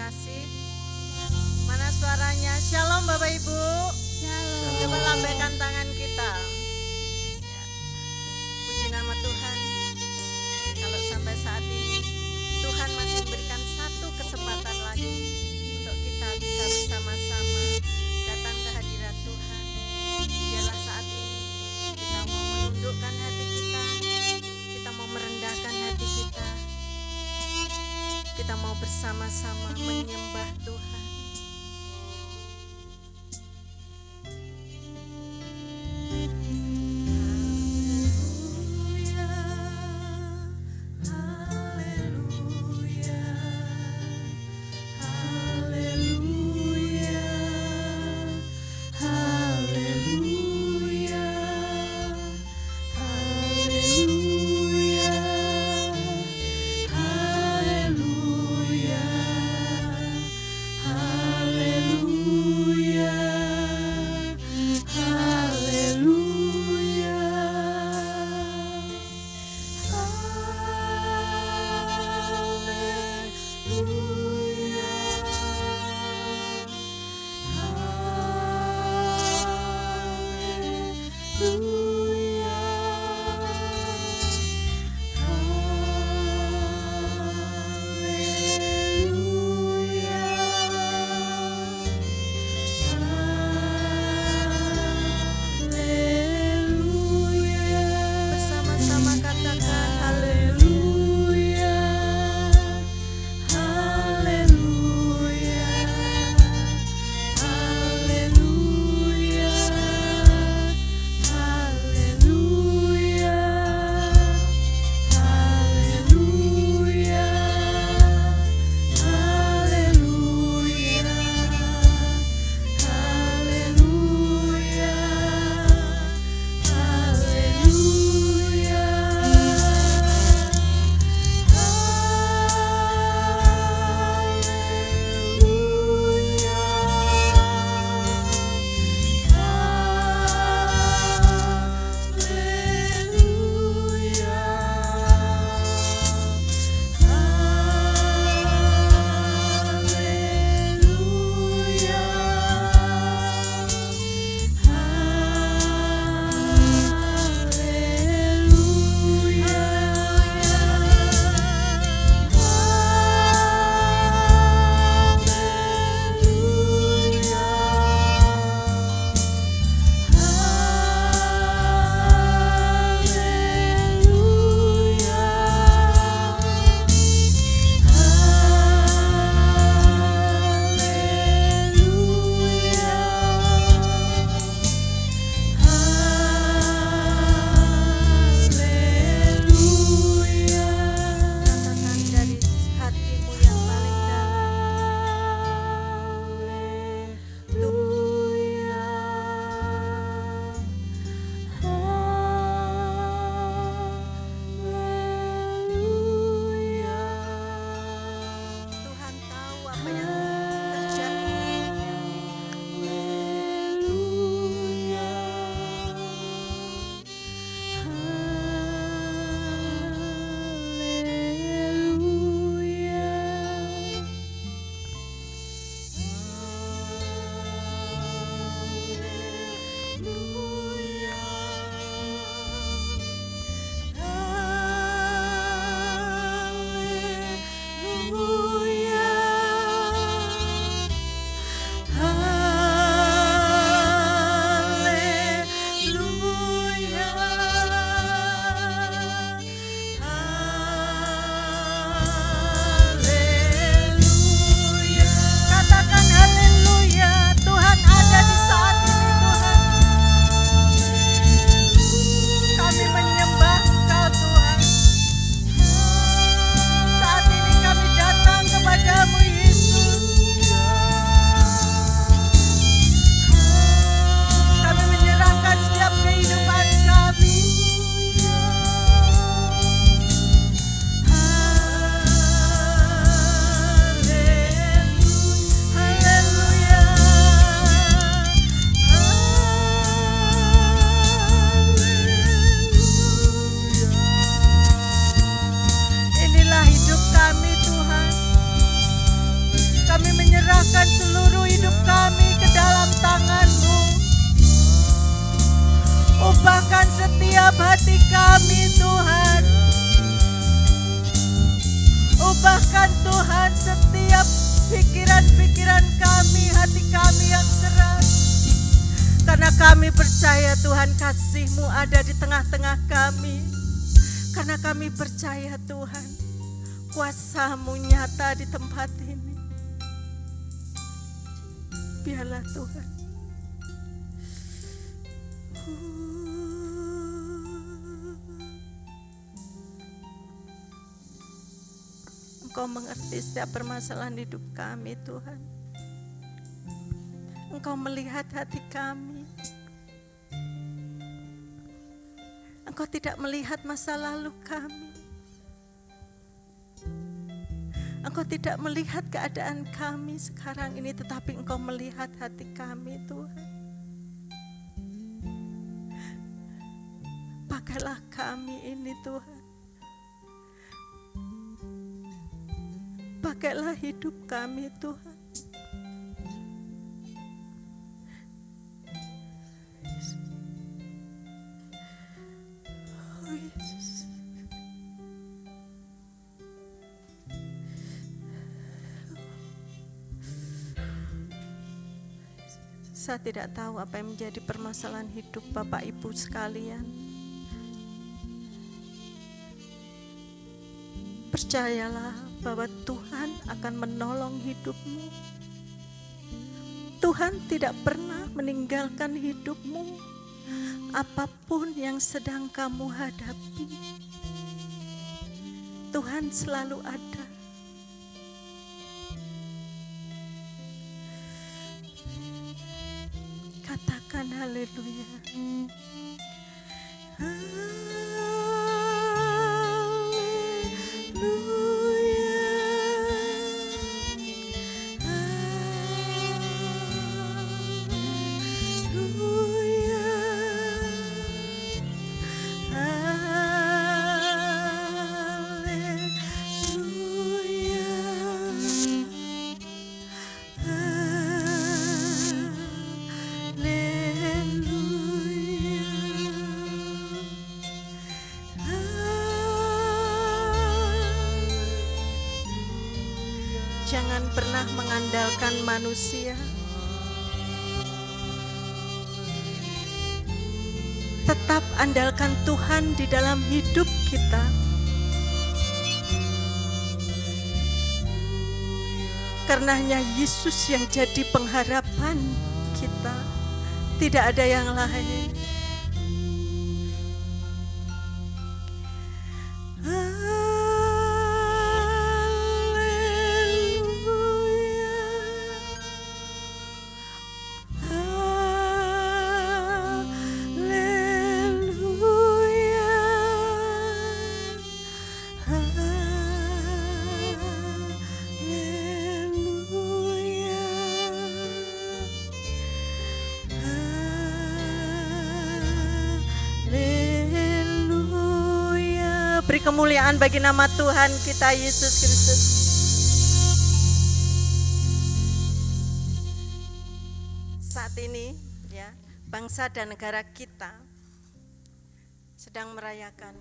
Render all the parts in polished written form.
kasih. Mana suaranya? Shalom Bapak Ibu. Shalom. Coba lambaikan tangan kita. Ya. Puji nama Tuhan. Kalau sampai saat ini Tuhan masih memberikan satu kesempatan lagi untuk kita bisa bersama-sama datang ke hadirat Tuhan. Biarlah saat ini kita mau menundukkan hati kita mau merendahkan hati kita mau bersama-sama menyembah Tuhan. serahkan seluruh hidup kami ke dalam tangan-Mu. Ubahkan setiap hati kami Tuhan. Ubahkan Tuhan setiap pikiran-pikiran kami, hati kami yang keras. Karena kami percaya Tuhan, kasih-Mu ada di tengah-tengah kami. Karena kami percaya Tuhan, kuasa-Mu nyata di tempat ini. Biarlah Tuhan Engkau mengerti setiap permasalahan hidup kami Tuhan. Engkau melihat hati kami. Engkau tidak melihat masa lalu kami. Engkau tidak melihat keadaan kami sekarang ini, tetapi Engkau melihat hati kami Tuhan. Pakailah kami ini Tuhan. Pakailah hidup kami Tuhan. Oh Yesus. Saya tidak tahu apa yang menjadi permasalahan hidup Bapak Ibu sekalian. Percayalah bahwa Tuhan akan menolong hidupmu. Tuhan tidak pernah meninggalkan hidupmu. Apapun yang sedang kamu hadapi, Tuhan selalu ada. Katakan haleluya. Jangan pernah mengandalkan manusia. Tetap andalkan Tuhan di dalam hidup kita. Karena hanya Yesus yang jadi pengharapan kita. Tidak ada yang lain. Beri kemuliaan bagi nama Tuhan kita Yesus Kristus. Saat ini ya, bangsa dan negara kita sedang merayakan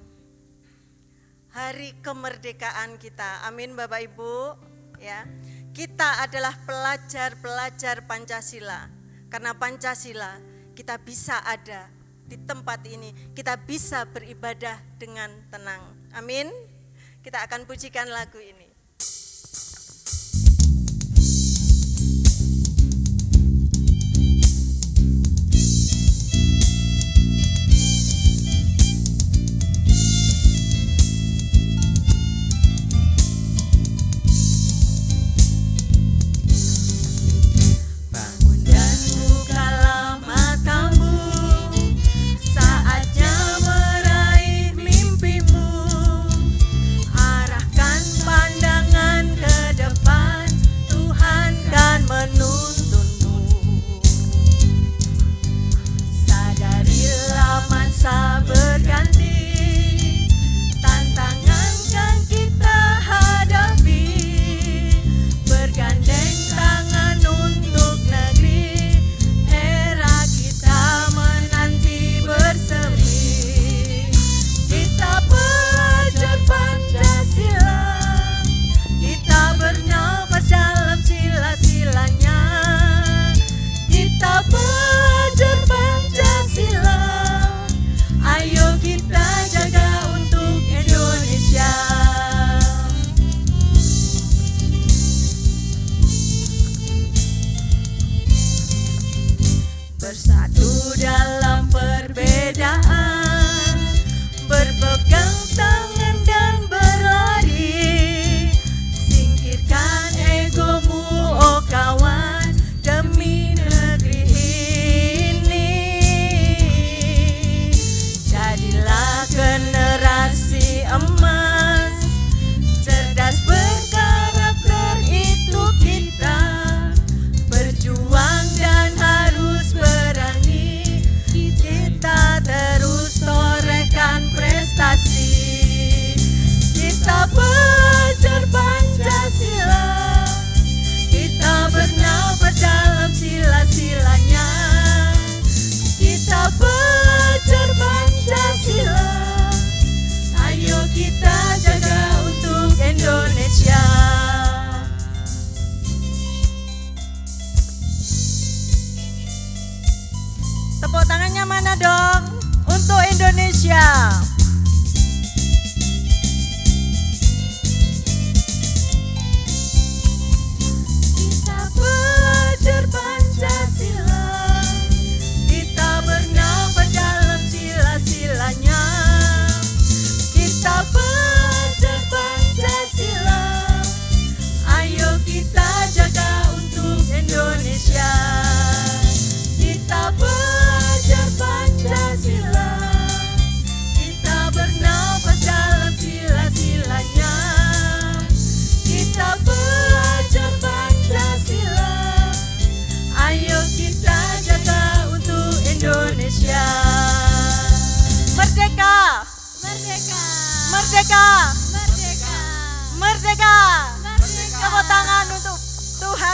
hari kemerdekaan kita. Amin Bapak Ibu ya. Kita adalah pelajar-pelajar Pancasila. Karena Pancasila kita bisa ada di tempat ini, kita bisa beribadah dengan tenang. Amin. Kita akan pujikan lagu ini. Pandang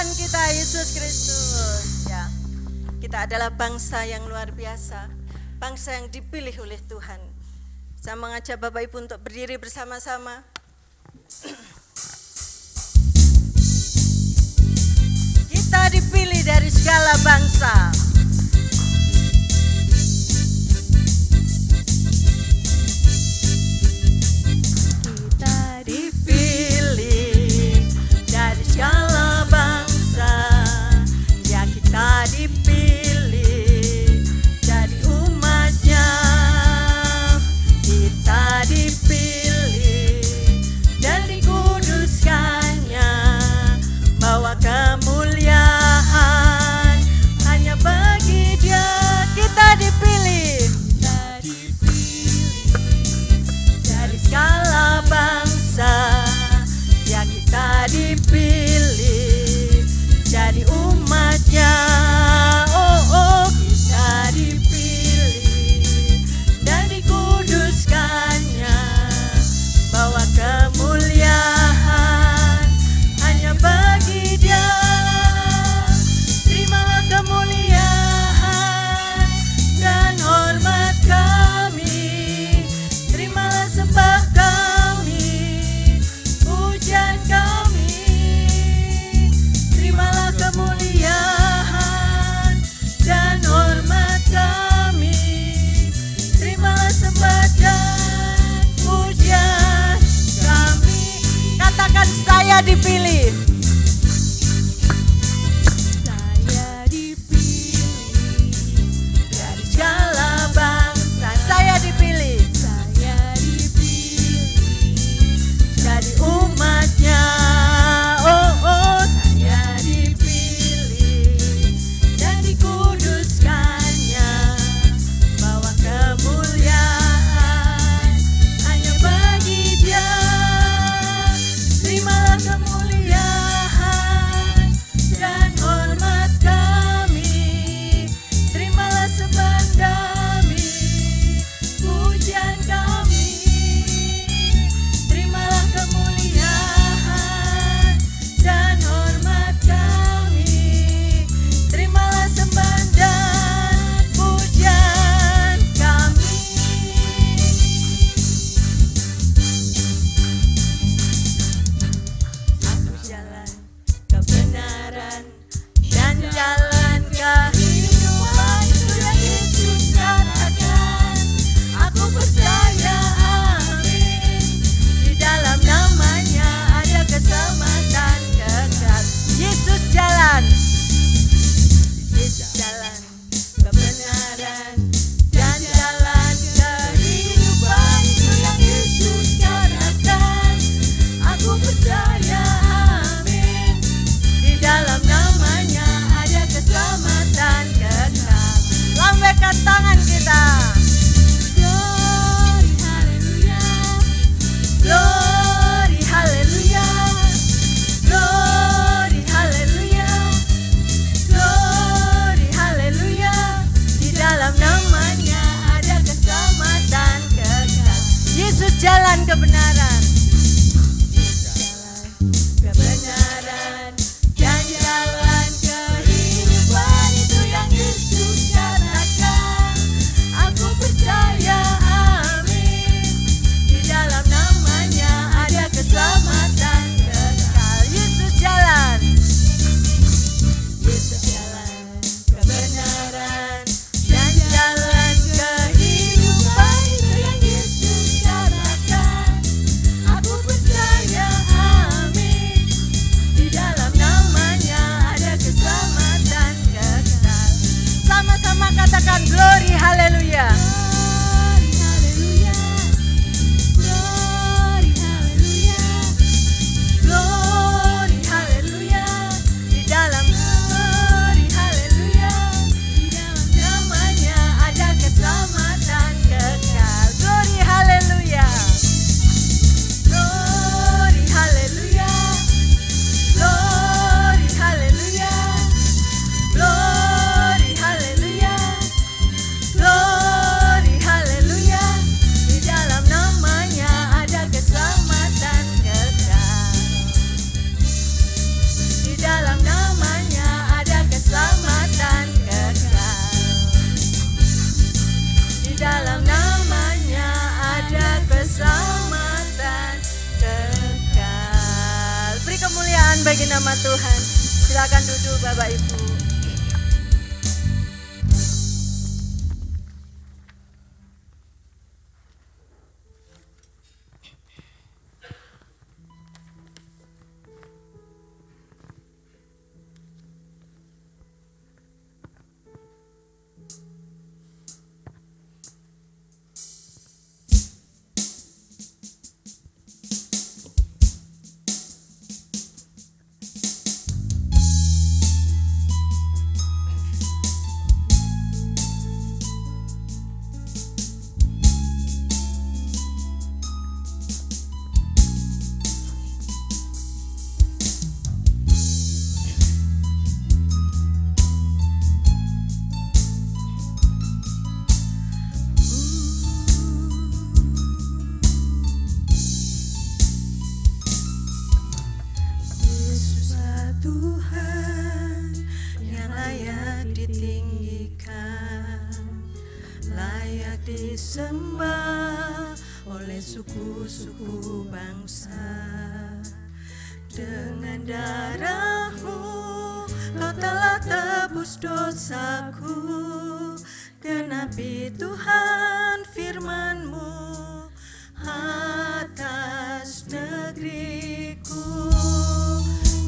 Tuhan kita Yesus Kristus. Ya, kita adalah bangsa yang luar biasa, bangsa yang dipilih oleh Tuhan. Saya mengajak Bapak Ibu untuk berdiri bersama-sama. Kita dipilih dari segala bangsa. Kita dipilih dari segala bangsa. Ya, kita dipilih jadi umatnya. Kita dipilih dan dikuduskannya, bawa kemuliaan hanya bagi Dia. Kita dipilih dari segala bangsa. Ya, kita dipilih jadi umatnya. Oh, kita dipilih dan dikuduskannya, bawa kemuliaan hanya bagi Dia. Terimalah kemuliaan dan hormat kami, terimalah sembah kami, pujian kami. Terimalah kemuliaan dan hormat kami, terimalah sembah dan pujian kami. Katakan, saya dipilih. Saya dipilih dari segala bangsa. Saya dipilih. Saya dipilih jadi umatnya. Oh, saya dipilih dan dikuduskannya, bawa kemuliaan hanya bagi Dia. Terimalah kemuliaan kemuliaan bagi nama Tuhan. Silakan duduk Bapak Ibu. Disembah oleh suku-suku bangsa. Dengan darah-Mu Kau telah tebus dosaku. Genapi Tuhan firman-Mu atas negeriku.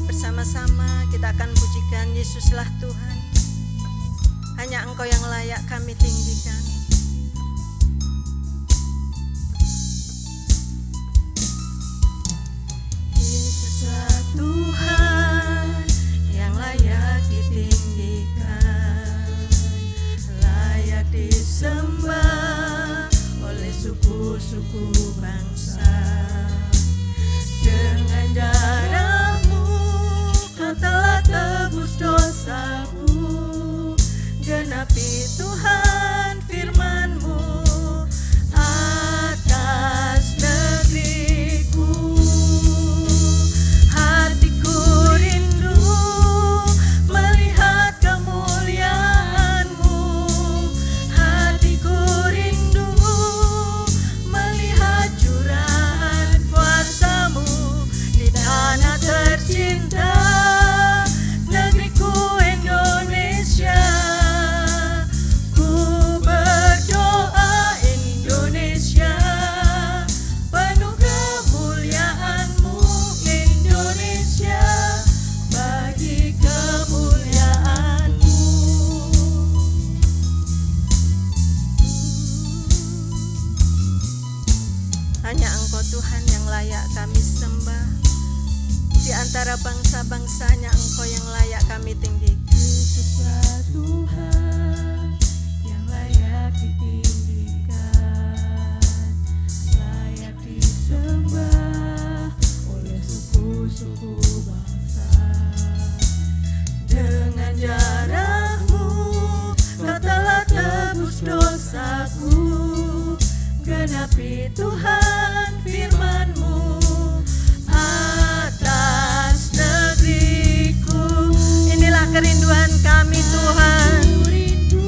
Bersama-sama kita akan pujikan Yesuslah Tuhan. Hanya Engkau yang layak kami tinggikan. Tuhan yang layak ditinggikan, layak disembah oleh suku-suku bangsa. Dengan darah-Mu Kau telah tebus dosaku. Genapi Tuhan firman-Mu atas negeriku. Tercinta negeriku Indonesia, ku berdoa Indonesia, penuh kemuliaan-Mu Indonesia, bagi kemuliaan-Mu. Hanya Engkau Tuhan yang layak kami sembah. Di antara bangsa-bangsanya Engkau yang layak kami tinggikan. Yesuslah Tuhan yang layak ditinggikan, layak disembah oleh suku-suku bangsa. Dengan darah-Mu Kau telah tebus dosaku. Genapi Tuhan firman-Mu atas negeriku. Inilah kerinduan kami Tuhan. Rindu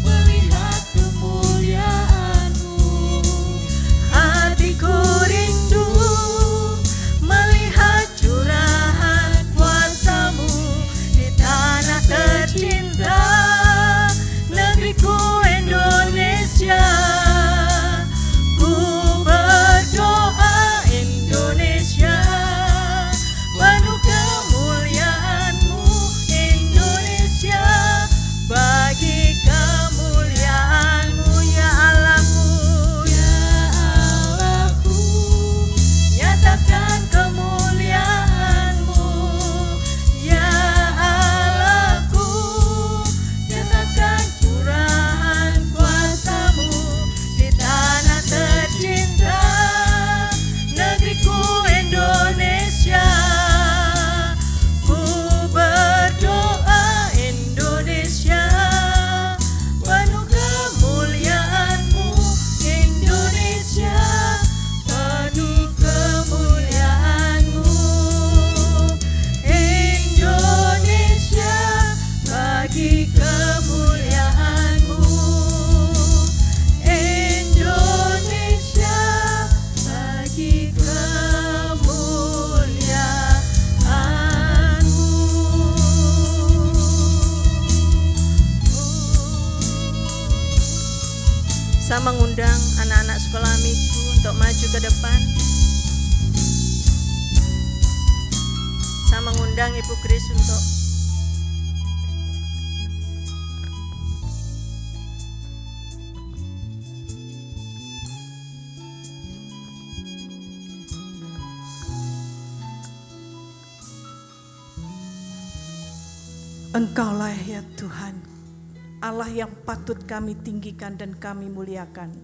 melihat kemuliaan-Mu. Hatiku rindu melihat curahan kuasa-Mu di tanah tercinta negeriku Indonesia. Ku Saya mengundang anak-anak sekolah minggu untuk maju ke depan. Saya mengundang Ibu Grace untuk Engkaulah ya Tuhan, Allah yang patut kami tinggikan dan kami muliakan.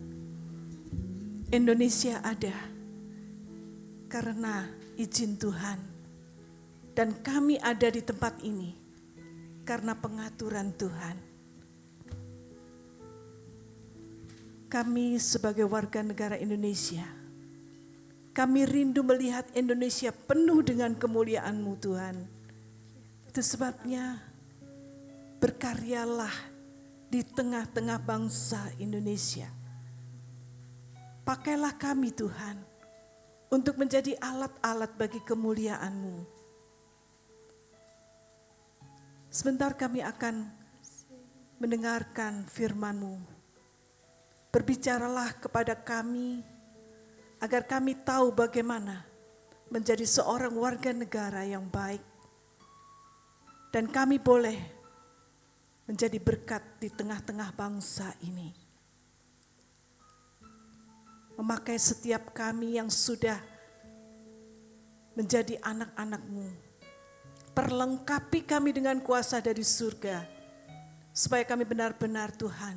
Indonesia ada karena izin Tuhan, dan kami ada di tempat ini karena pengaturan Tuhan. Kami sebagai warga negara Indonesia, kami rindu melihat Indonesia penuh dengan kemuliaan-Mu Tuhan. Itu sebabnya berkaryalah di tengah-tengah bangsa Indonesia. Pakailah kami Tuhan untuk menjadi alat-alat bagi kemuliaan-Mu. Sebentar kami akan mendengarkan firman-Mu. Berbicaralah kepada kami agar kami tahu bagaimana menjadi seorang warga negara yang baik. Dan kami boleh menjadi berkat di tengah-tengah bangsa ini. Memakai setiap kami yang sudah menjadi anak-anak-Mu. Perlengkapi kami dengan kuasa dari surga, supaya kami benar-benar Tuhan,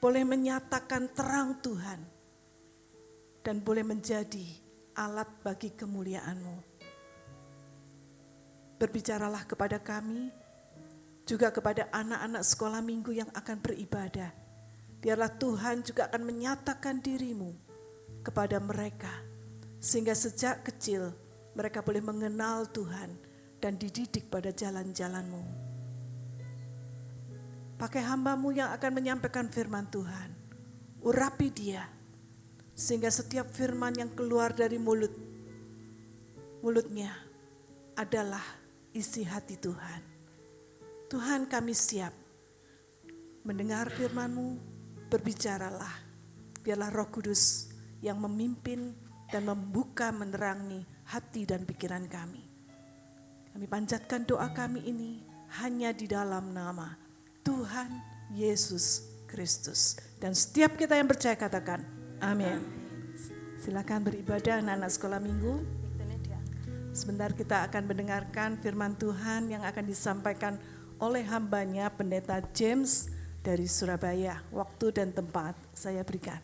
boleh menyatakan terang Tuhan, dan boleh menjadi alat bagi kemuliaan-Mu. Berbicaralah kepada kami, juga kepada anak-anak sekolah minggu yang akan beribadah. Biarlah Tuhan juga akan menyatakan diri-Mu kepada mereka, sehingga sejak kecil mereka boleh mengenal Tuhan dan dididik pada jalan-jalan-Mu. Pakai hamba-Mu yang akan menyampaikan firman Tuhan, urapi dia, sehingga setiap firman yang keluar dari mulutnya adalah isi hati Tuhan. Tuhan, kami siap mendengar firman-Mu, berbicaralah. Biarlah Roh Kudus yang memimpin dan membuka menerangi hati dan pikiran kami. Kami panjatkan doa kami ini hanya di dalam nama Tuhan Yesus Kristus. Dan setiap kita yang percaya katakan amin. Silakan beribadah anak-anak sekolah minggu. Sebentar kita akan mendengarkan firman Tuhan yang akan disampaikan oleh hambanya Pendeta James dari Surabaya. Waktu dan tempat saya berikan.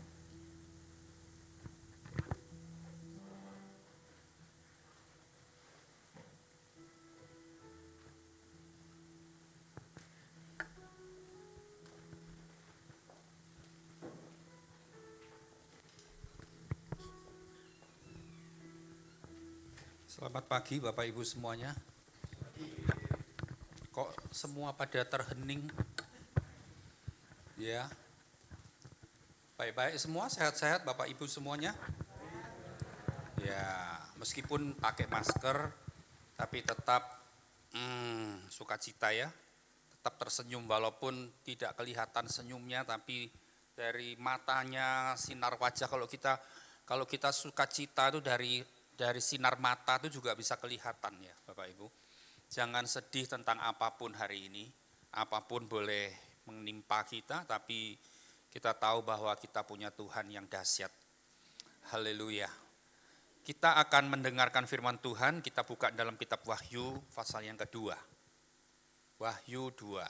Selamat pagi Bapak Ibu semuanya. Kok semua pada terhening? Ya. Baik-baik semua, sehat-sehat Bapak Ibu semuanya? Ya, meskipun pakai masker tapi tetap sukacita ya. Tetap tersenyum walaupun tidak kelihatan senyumnya, tapi dari matanya, sinar wajah, kalau kita sukacita itu dari sinar mata itu juga bisa kelihatan ya Bapak Ibu. Jangan sedih tentang apapun hari ini, apapun boleh menimpa kita, tapi kita tahu bahwa kita punya Tuhan yang dahsyat. Haleluya. Kita akan mendengarkan firman Tuhan, kita buka dalam kitab Wahyu pasal yang kedua. Wahyu 2.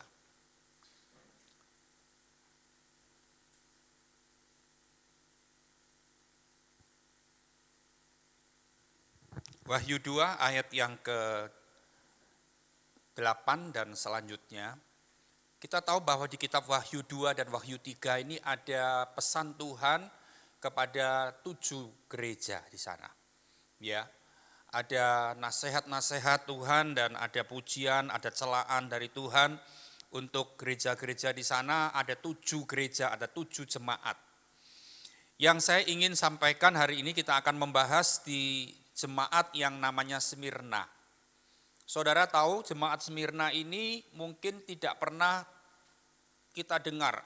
Wahyu 2 ayat yang ke-8 dan selanjutnya. Kita tahu bahwa di kitab Wahyu 2 dan Wahyu 3 ini ada pesan Tuhan kepada 7 gereja di sana. Ya, ada nasihat-nasihat Tuhan dan ada pujian, ada celaan dari Tuhan untuk gereja-gereja di sana. Ada 7 gereja, ada 7 jemaat. Yang saya ingin sampaikan hari ini, kita akan membahas di jemaat yang namanya Smyrna. Saudara tahu jemaat Smyrna ini mungkin tidak pernah kita dengar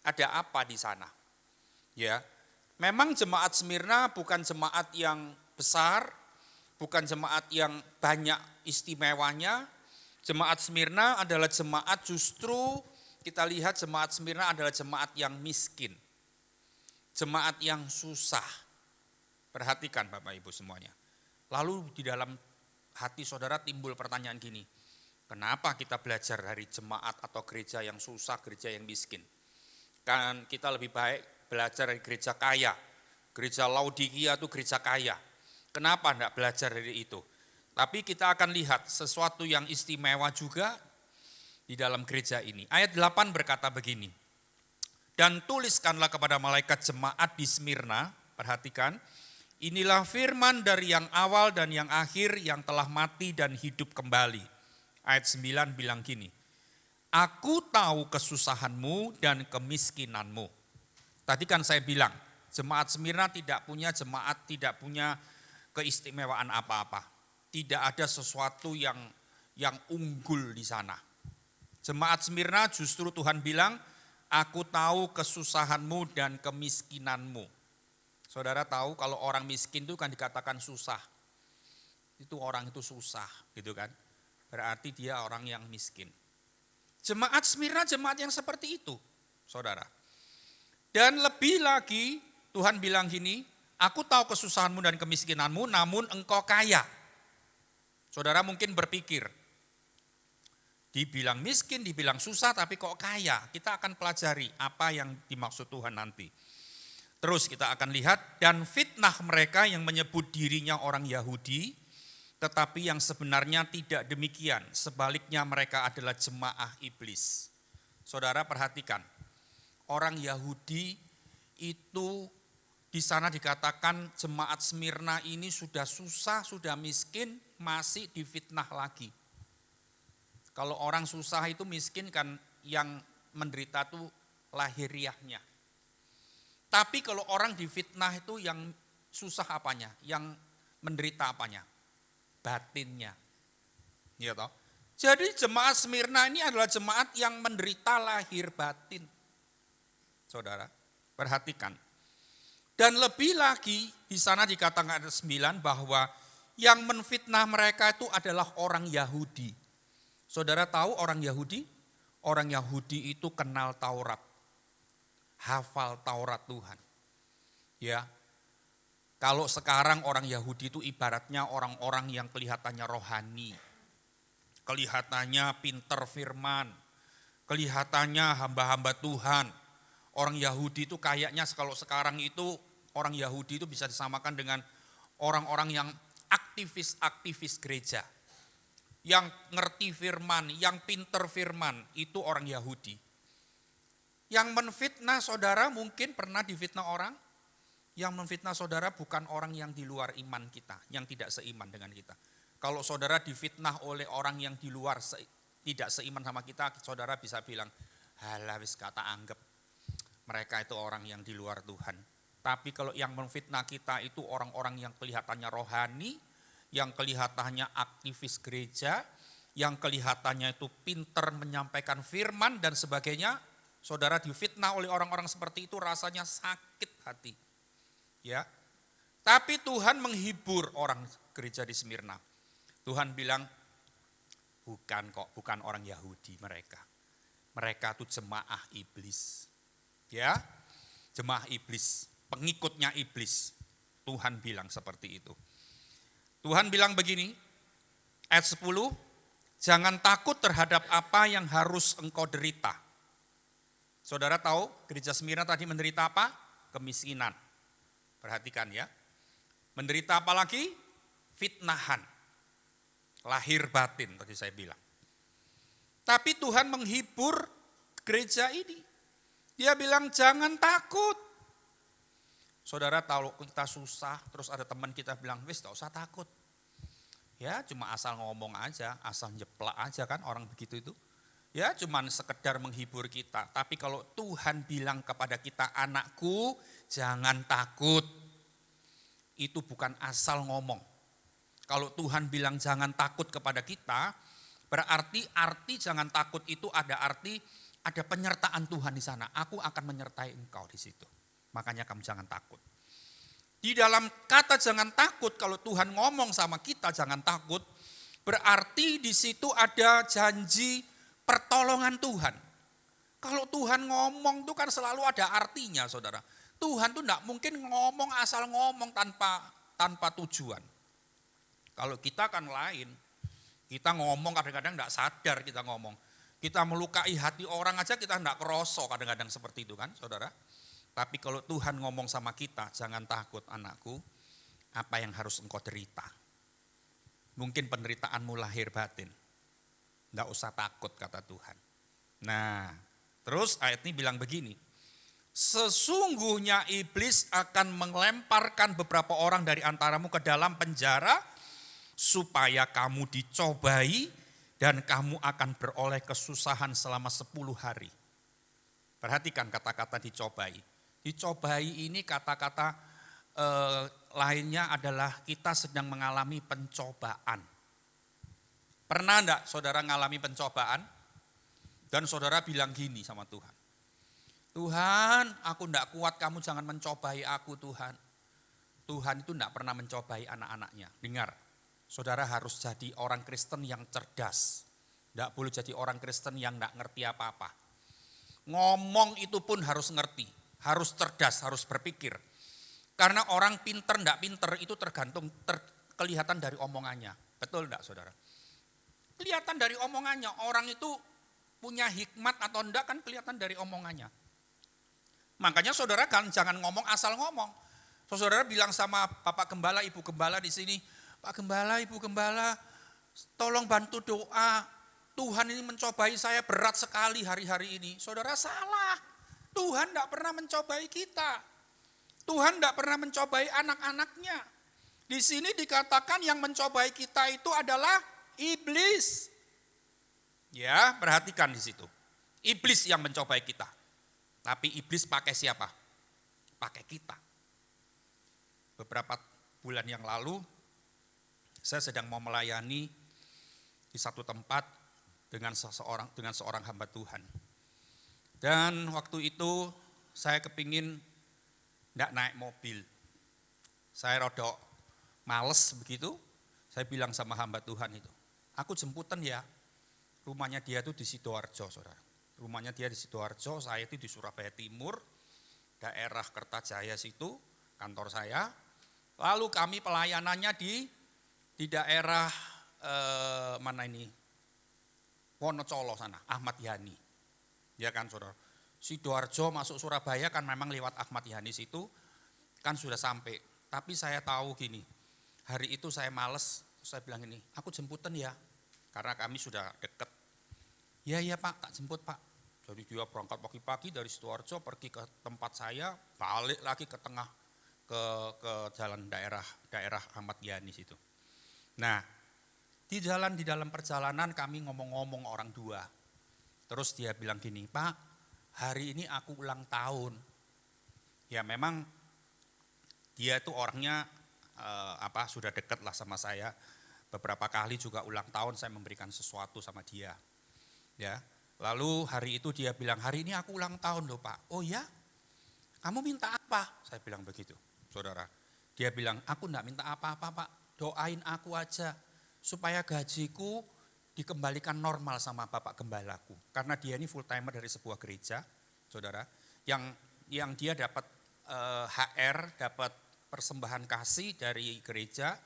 ada apa di sana. Ya, memang jemaat Smyrna bukan jemaat yang besar, bukan jemaat yang banyak istimewanya. Jemaat Smyrna adalah jemaat, justru kita lihat jemaat Smyrna adalah jemaat yang miskin. Jemaat yang susah. Perhatikan Bapak Ibu semuanya. Lalu di dalam hati saudara timbul pertanyaan gini, kenapa kita belajar dari jemaat atau gereja yang susah, gereja yang miskin? Kan kita lebih baik belajar dari gereja kaya. Gereja Laodikia itu gereja kaya. Kenapa enggak belajar dari itu? Tapi kita akan lihat sesuatu yang istimewa juga di dalam gereja ini. Ayat 8 berkata begini, dan tuliskanlah kepada malaikat jemaat di Smyrna, perhatikan, inilah firman dari yang awal dan yang akhir yang telah mati dan hidup kembali. Ayat 9 bilang gini, aku tahu kesusahanmu dan kemiskinanmu. Tadi kan saya bilang, jemaat Smyrna tidak punya keistimewaan apa-apa. Tidak ada sesuatu yang unggul di sana. Jemaat Smyrna justru Tuhan bilang, aku tahu kesusahanmu dan kemiskinanmu. Saudara tahu kalau orang miskin itu kan dikatakan susah. Itu orang itu susah gitu kan. Berarti dia orang yang miskin. Jemaat Smyrna jemaat yang seperti itu, saudara. Dan lebih lagi Tuhan bilang gini, aku tahu kesusahanmu dan kemiskinanmu namun engkau kaya. Saudara mungkin berpikir, dibilang miskin, dibilang susah, tapi kok kaya? Kita akan pelajari apa yang dimaksud Tuhan nanti. Terus kita akan lihat, dan fitnah mereka yang menyebut dirinya orang Yahudi, tetapi yang sebenarnya tidak demikian. Sebaliknya mereka adalah jemaah iblis. Saudara perhatikan, orang Yahudi itu di sana dikatakan jemaat Smyrna ini sudah susah, sudah miskin, masih difitnah lagi. Kalau orang susah itu miskin kan yang menderita itu lahiriahnya. Tapi kalau orang difitnah itu yang susah apanya? Yang menderita apanya? Batinnya. Ya toh? Jadi jemaat Smyrna ini adalah jemaat yang menderita lahir batin. Saudara, perhatikan. Dan lebih lagi di sana dikatakan ayat 9 bahwa yang menfitnah mereka itu adalah orang Yahudi. Saudara tahu orang Yahudi? Orang Yahudi itu kenal Taurat. Hafal Taurat Tuhan. Ya. Kalau sekarang orang Yahudi itu ibaratnya orang-orang yang kelihatannya rohani. Kelihatannya pinter firman. Kelihatannya hamba-hamba Tuhan. Orang Yahudi itu kayaknya kalau sekarang itu orang Yahudi itu bisa disamakan dengan orang-orang yang aktivis-aktivis gereja. Yang ngerti firman, yang pinter firman, itu orang Yahudi. Yang menfitnah saudara mungkin pernah difitnah orang. Yang menfitnah saudara bukan orang yang di luar iman kita, yang tidak seiman dengan kita. Kalau saudara difitnah oleh orang yang di luar tidak seiman sama kita, saudara bisa bilang, halah wis kata anggap. Mereka itu orang yang di luar Tuhan. Tapi kalau yang menfitnah kita itu orang-orang yang kelihatannya rohani, yang kelihatannya aktivis gereja, yang kelihatannya itu pinter menyampaikan firman dan sebagainya, saudara difitnah oleh orang-orang seperti itu rasanya sakit hati. Ya. Tapi Tuhan menghibur orang gereja di Smyrna. Tuhan bilang, bukan orang Yahudi mereka. Mereka itu jemaah iblis. Ya, jemaah iblis, pengikutnya iblis. Tuhan bilang seperti itu. Tuhan bilang begini, ayat 10, jangan takut terhadap apa yang harus engkau derita. Saudara tahu gereja Smyrna tadi menderita apa? Kemiskinan. Perhatikan ya. Menderita apa lagi? Fitnahan. Lahir batin tadi saya bilang. Tapi Tuhan menghibur gereja ini. Dia bilang jangan takut. Saudara tahu kita susah, terus ada teman kita bilang, wis gak usah takut. Ya cuma asal ngomong aja, asal nyeplak aja kan orang begitu itu. Ya cuman sekedar menghibur kita. Tapi kalau Tuhan bilang kepada kita, anakku jangan takut. Itu bukan asal ngomong. Kalau Tuhan bilang jangan takut kepada kita, berarti arti jangan takut itu ada arti, ada penyertaan Tuhan di sana. Aku akan menyertai engkau di situ. Makanya kamu jangan takut. Di dalam kata jangan takut, kalau Tuhan ngomong sama kita jangan takut, berarti di situ ada janji pertolongan Tuhan. Kalau Tuhan ngomong itu kan selalu ada artinya, saudara. Tuhan tuh enggak mungkin ngomong asal ngomong tanpa tujuan. Kalau kita kan lain, kita ngomong kadang-kadang enggak sadar kita ngomong. Kita melukai hati orang aja kita enggak kerosok kadang-kadang seperti itu kan, saudara. Tapi kalau Tuhan ngomong sama kita, jangan takut anakku, apa yang harus engkau derita. Mungkin penderitaanmu lahir batin. Enggak usah takut kata Tuhan. Nah, terus ayat ini bilang begini. Sesungguhnya iblis akan melemparkan beberapa orang dari antaramu ke dalam penjara supaya kamu dicobai dan kamu akan beroleh kesusahan selama 10 hari. Perhatikan kata-kata dicobai. Dicobai ini kata-kata lainnya adalah kita sedang mengalami pencobaan. Pernah enggak saudara mengalami pencobaan? Dan saudara bilang gini sama Tuhan. Tuhan, aku enggak kuat, kamu jangan mencobai aku Tuhan. Tuhan itu enggak pernah mencobai anak-anaknya. Dengar, saudara harus jadi orang Kristen yang cerdas. Enggak boleh jadi orang Kristen yang enggak ngerti apa-apa. Ngomong itu pun harus ngerti, harus cerdas, harus berpikir. Karena orang pinter enggak pinter itu tergantung kelihatan dari omongannya. Betul enggak saudara? Kelihatan dari omongannya, orang itu punya hikmat atau enggak kan kelihatan dari omongannya. Makanya saudara kan jangan ngomong asal ngomong. Saudara bilang sama Bapak Gembala, Ibu Gembala di sini, Pak Gembala, Ibu Gembala, tolong bantu doa. Tuhan ini mencobai saya berat sekali hari-hari ini. Saudara salah. Tuhan tidak pernah mencobai kita. Tuhan tidak pernah mencobai anak-anaknya. Di sini dikatakan yang mencobai kita itu adalah iblis. Ya, perhatikan di situ. Iblis yang mencobai kita. Tapi iblis pakai siapa? Pakai kita. Beberapa bulan yang lalu, saya sedang mau melayani di satu tempat dengan seorang hamba Tuhan. Dan waktu itu saya kepingin enggak naik mobil. Saya rodok males begitu, saya bilang sama hamba Tuhan itu, aku jemputan ya. Rumahnya dia itu di Sidoarjo, saudara. Rumahnya dia di Sidoarjo, saya itu di Surabaya Timur, daerah Kertajaya situ, kantor saya. Lalu kami pelayanannya di daerah mana ini? Wonocolo sana, Ahmad Yani. Ya kan saudara. Sidoarjo masuk Surabaya kan memang lewat Ahmad Yani situ, kan sudah sampai. Tapi saya tahu gini, hari itu saya males, saya bilang ini, aku jemputan ya, karena kami sudah dekat. Ya Pak, tak jemput Pak. Jadi dia berangkat pagi-pagi dari Sidoarjo pergi ke tempat saya, balik lagi ke tengah ke jalan daerah Ahmad Yani situ. Nah, di dalam perjalanan kami ngomong-ngomong orang dua. Terus dia bilang gini, Pak, hari ini aku ulang tahun. Ya memang dia itu orangnya sudah dekat lah sama saya. Beberapa kali juga ulang tahun saya memberikan sesuatu sama dia. Ya. Lalu hari itu dia bilang, hari ini aku ulang tahun loh Pak. Oh ya? Kamu minta apa? Saya bilang begitu, saudara. Dia bilang, aku enggak minta apa-apa Pak. Doain aku aja supaya gajiku dikembalikan normal sama Bapak Gembalaku. Karena dia ini full timer dari sebuah gereja, saudara. Yang dia dapat HR, dapat persembahan kasih dari gereja.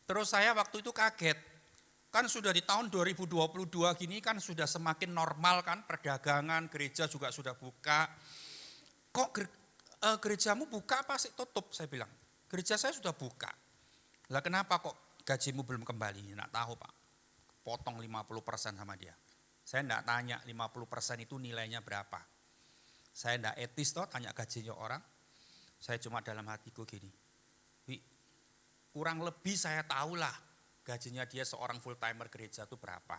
Terus saya waktu itu kaget. Kan sudah di tahun 2022 gini kan sudah semakin normal kan, perdagangan, gereja juga sudah buka. Kok gerejamu buka apa sih tutup? Saya bilang, gereja saya sudah buka. Lah kenapa kok gajimu belum kembali? Nggak tahu Pak, potong 50% sama dia. Saya enggak tanya 50% itu nilainya berapa. Saya enggak etis toh tanya gajinya orang. Saya cuma dalam hatiku gini, kurang lebih saya tahulah gajinya dia seorang full timer gereja itu berapa.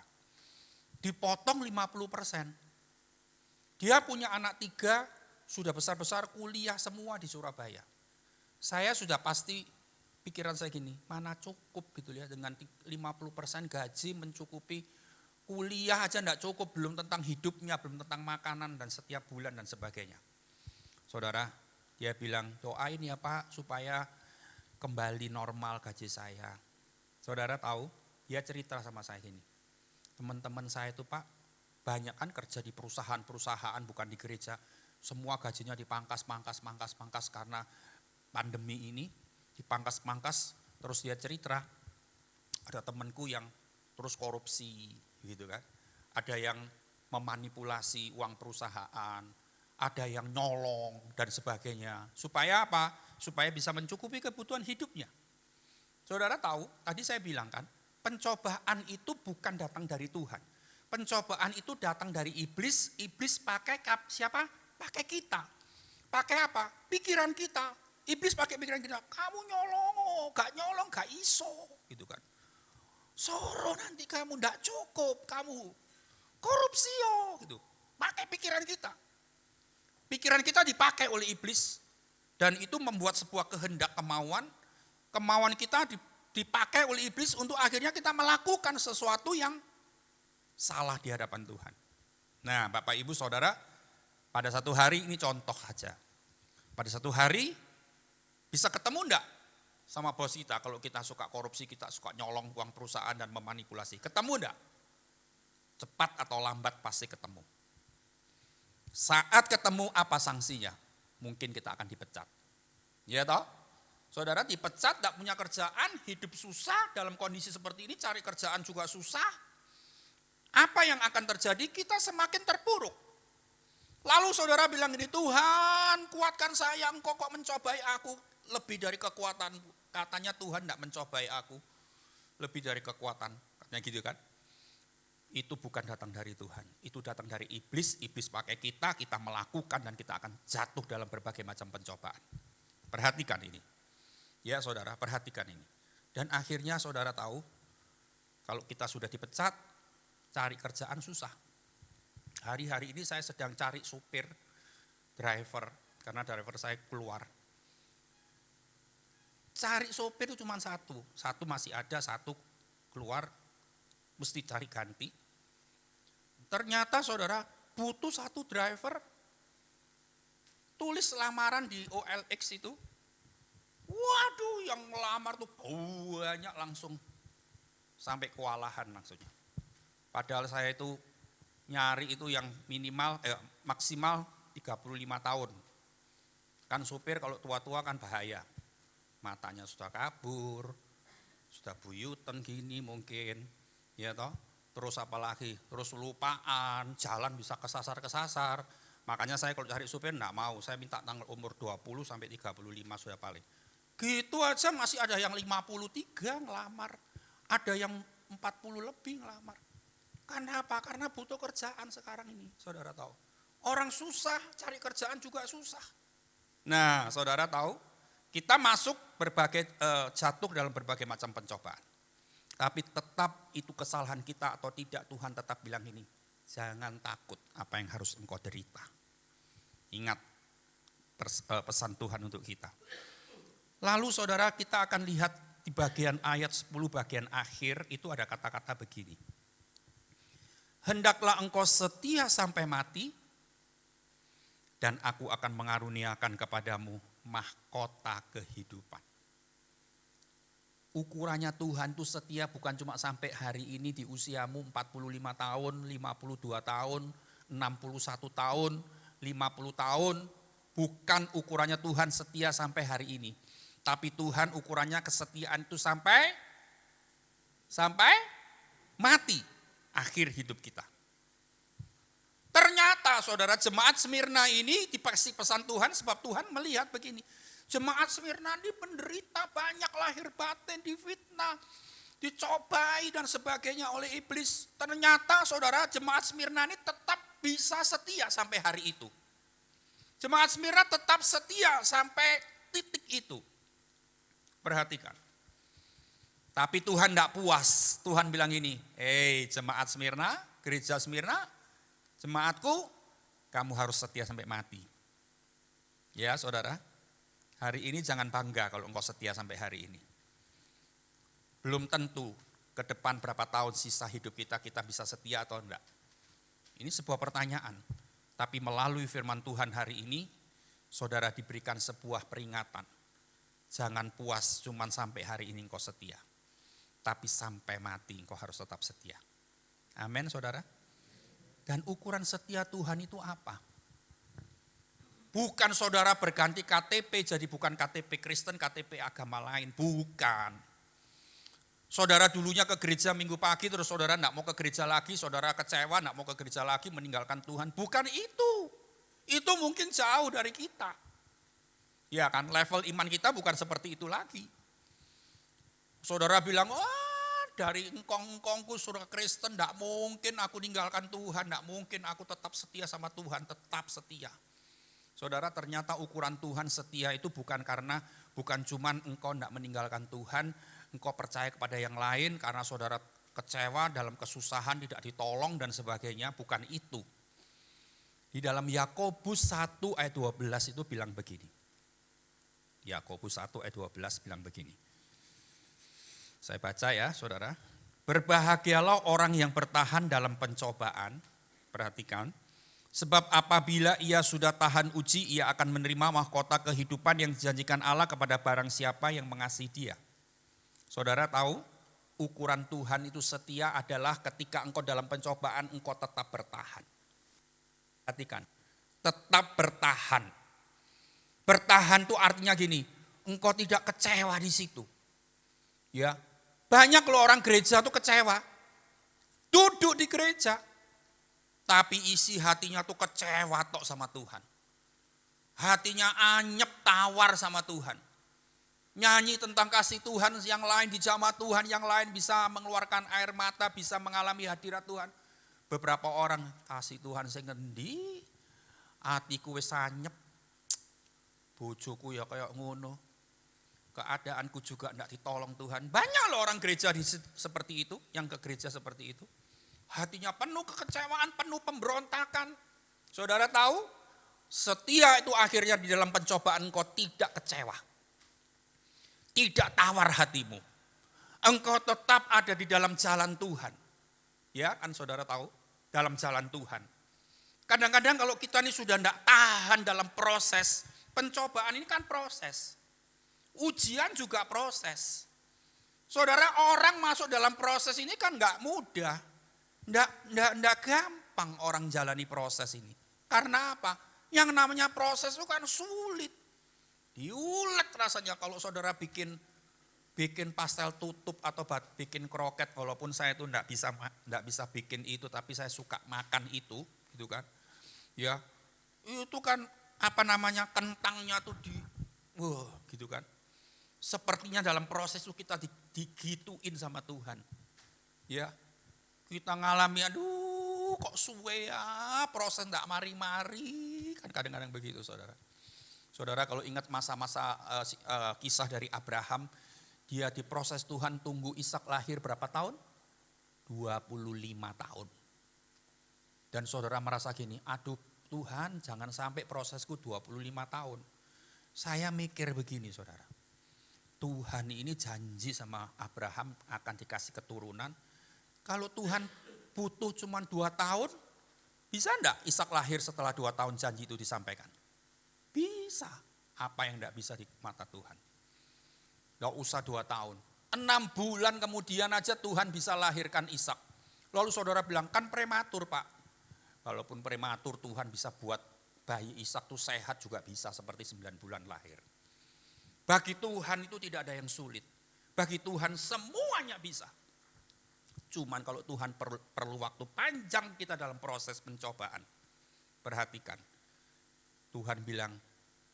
Dipotong 50%. Dia punya anak 3, sudah besar-besar kuliah semua di Surabaya. Saya sudah pasti pikiran saya gini, mana cukup gitu ya dengan 50% gaji mencukupi kuliah aja enggak cukup, belum tentang hidupnya, belum tentang makanan dan setiap bulan dan sebagainya. Saudara, Dia bilang, doain ya Pak supaya kembali normal gaji saya. Saudara tahu, dia cerita sama saya gini, teman-teman saya itu Pak, banyak kan kerja di perusahaan-perusahaan bukan di gereja. Semua gajinya dipangkas karena pandemi ini, dipangkas. Terus dia cerita, ada temanku yang terus korupsi gitu kan. Ada yang memanipulasi uang perusahaan, ada yang nyolong dan sebagainya. Supaya apa? Supaya bisa mencukupi kebutuhan hidupnya. Saudara tahu, tadi saya bilang kan, pencobaan itu bukan datang dari Tuhan. Pencobaan itu datang dari iblis. Iblis pakai siapa? Pakai kita. Pakai apa? Pikiran kita. Iblis pakai pikiran kita. Kamu nyolong, gak iso, gitu kan. Soro nanti kamu ndak cukup, kamu korupsi gitu. Pakai pikiran kita. Pikiran kita dipakai oleh iblis dan itu membuat sebuah kehendak kemauan. Kemauan kita dipakai oleh iblis untuk akhirnya kita melakukan sesuatu yang salah di hadapan Tuhan. Nah, Bapak Ibu Saudara, pada satu hari ini contoh aja. Pada satu hari bisa ketemu enggak sama bos kita kalau kita suka korupsi, kita suka nyolong uang perusahaan dan memanipulasi. Ketemu enggak? Cepat atau lambat pasti ketemu. Saat ketemu apa sanksinya? Mungkin kita akan dipecat. Ya toh? Saudara dipecat, tidak punya kerjaan, hidup susah, dalam kondisi seperti ini cari kerjaan juga susah. Apa yang akan terjadi? Kita semakin terpuruk. Lalu saudara bilang ini, Tuhan kuatkan saya, Engkau kok mencobai aku lebih dari kekuatan. Katanya Tuhan tidak mencobai aku lebih dari kekuatan. Katanya gitu kan. Itu bukan datang dari Tuhan, itu datang dari iblis. Iblis pakai kita melakukan dan kita akan jatuh dalam berbagai macam pencobaan. Perhatikan ini. Ya saudara, perhatikan ini. Dan akhirnya saudara tahu, kalau kita sudah dipecat, cari kerjaan susah. Hari-hari ini saya sedang cari supir, driver, karena driver saya keluar. Cari supir itu cuma satu masih ada, satu keluar, mesti cari ganti. Ternyata saudara butuh satu driver, tulis lamaran di OLX itu. Waduh, yang melamar tuh banyak langsung sampai kewalahan maksudnya. Padahal saya itu nyari itu yang maksimal 35 tahun. Kan supir kalau tua-tua kan bahaya. Matanya sudah kabur, sudah buyutan gini mungkin, ya toh. Terus apalagi, terus lupaan, jalan bisa kesasar. Makanya saya kalau cari supir enggak mau, saya minta tanggal umur 20 sampai 35 sudah paling. Gitu aja masih ada yang 53 ngelamar, ada yang 40 lebih ngelamar. Karena apa? Karena butuh kerjaan sekarang ini, saudara tahu. Orang susah, cari kerjaan juga susah. Nah, saudara tahu, kita masuk jatuh dalam berbagai macam pencobaan. Tapi tetap itu kesalahan kita atau tidak, Tuhan tetap bilang ini, jangan takut apa yang harus engkau derita. Ingat pesan Tuhan untuk kita. Lalu saudara kita akan lihat di bagian ayat 10 bagian akhir itu ada kata-kata begini. Hendaklah engkau setia sampai mati dan aku akan mengaruniakan kepadamu mahkota kehidupan. Ukurannya Tuhan itu setia bukan cuma sampai hari ini di usiamu 45 tahun, 52 tahun, 61 tahun, 50 tahun. Bukan ukurannya Tuhan setia sampai hari ini. Tapi Tuhan ukurannya kesetiaan itu sampai mati akhir hidup kita. Ternyata saudara jemaat Smyrna ini dikasih pesan Tuhan sebab Tuhan melihat begini. Jemaat Smyrna ini penderita banyak lahir batin, difitnah, dicobai dan sebagainya oleh iblis. Ternyata saudara jemaat Smyrna ini tetap bisa setia sampai hari itu. Jemaat Smyrna tetap setia sampai titik itu. Perhatikan. Tapi Tuhan tidak puas. Tuhan bilang ini, jemaat Smyrna, gereja Smyrna, jemaatku, kamu harus setia sampai mati. Ya saudara, hari ini jangan bangga kalau engkau setia sampai hari ini. Belum tentu ke depan berapa tahun sisa hidup kita bisa setia atau enggak. Ini sebuah pertanyaan. Tapi melalui firman Tuhan hari ini, saudara diberikan sebuah peringatan. Jangan puas cuman sampai hari ini engkau setia. Tapi sampai mati engkau harus tetap setia. Amin saudara. Dan ukuran setia Tuhan itu apa? Bukan saudara berganti KTP jadi bukan KTP Kristen, KTP agama lain. Bukan. Saudara dulunya ke gereja minggu pagi terus saudara enggak mau ke gereja lagi, saudara kecewa enggak mau ke gereja lagi, meninggalkan Tuhan. Bukan itu. Itu mungkin jauh dari kita. Ya kan, level iman kita bukan seperti itu lagi. Saudara bilang, dari engkong-engkongku surga Kristen, enggak mungkin aku ninggalkan Tuhan, enggak mungkin aku tetap setia sama Tuhan, tetap setia. Saudara, ternyata ukuran Tuhan setia itu bukan cuman engkau enggak meninggalkan Tuhan, engkau percaya kepada yang lain karena saudara kecewa dalam kesusahan, tidak ditolong dan sebagainya, bukan itu. Di dalam Yakobus 1 ayat 12 itu bilang begini. Yakobus 1 ayat 12 bilang begini. Saya baca ya saudara. Berbahagialah orang yang bertahan dalam pencobaan. Perhatikan. Sebab apabila ia sudah tahan uji, ia akan menerima mahkota kehidupan yang dijanjikan Allah kepada barang siapa yang mengasihi dia. Saudara tahu, ukuran Tuhan itu setia adalah ketika engkau dalam pencobaan, engkau tetap bertahan. Perhatikan, tetap bertahan. Bertahan itu artinya gini, engkau tidak kecewa di situ. Ya, banyak loh orang gereja tuh kecewa. Duduk di gereja, tapi isi hatinya tuh kecewa tok sama Tuhan. Hatinya anyep tawar sama Tuhan. Nyanyi tentang kasih Tuhan yang lain di jamaah Tuhan, yang lain bisa mengeluarkan air mata, bisa mengalami hadirat Tuhan. Beberapa orang kasih Tuhan sing ngendi, hatiku wis anyep. Bojoku ya kayak ngono. Keadaanku juga enggak ditolong Tuhan. Banyak loh orang gereja seperti itu, yang ke gereja seperti itu. Hatinya penuh kekecewaan, penuh pemberontakan. Saudara tahu, setia itu akhirnya di dalam pencobaan engkau tidak kecewa. Tidak tawar hatimu. Engkau tetap ada di dalam jalan Tuhan. Ya kan saudara tahu, dalam jalan Tuhan. Kadang-kadang kalau kita ini sudah tidak tahan dalam proses, pencobaan ini kan proses. Ujian juga proses. Saudara, orang masuk dalam proses ini kan enggak mudah. Enggak gampang orang jalani proses ini. Karena apa? Yang namanya proses itu kan sulit. Diulet rasanya kalau saudara bikin pastel tutup atau bikin kroket, walaupun saya itu enggak bisa bikin itu, tapi saya suka makan itu, gitu kan. Ya, itu kan kentangnya tuh gitu kan. Sepertinya dalam proses itu kita digituin sama Tuhan. Ya, kita ngalami aduh kok suwe ya, proses enggak mari-mari, kan kadang-kadang begitu saudara. Saudara kalau ingat masa-masa kisah dari Abraham, dia diproses Tuhan tunggu Ishak lahir berapa tahun? 25 tahun. Dan saudara merasa gini, aduh Tuhan jangan sampai prosesku 25 tahun. Saya mikir begini saudara, Tuhan ini janji sama Abraham akan dikasih keturunan. Kalau Tuhan butuh cuma 2 tahun, bisa enggak Ishak lahir setelah 2 tahun janji itu disampaikan? Bisa. Apa yang enggak bisa di mata Tuhan? Enggak usah 2 tahun. 6 bulan kemudian aja Tuhan bisa lahirkan Ishak. Lalu saudara bilang, kan prematur Pak. Walaupun prematur Tuhan bisa buat bayi Ishak tuh sehat juga bisa seperti 9 bulan lahir. Bagi Tuhan itu tidak ada yang sulit. Bagi Tuhan semuanya bisa. Cuman kalau Tuhan perlu waktu panjang kita dalam proses pencobaan. Perhatikan. Tuhan bilang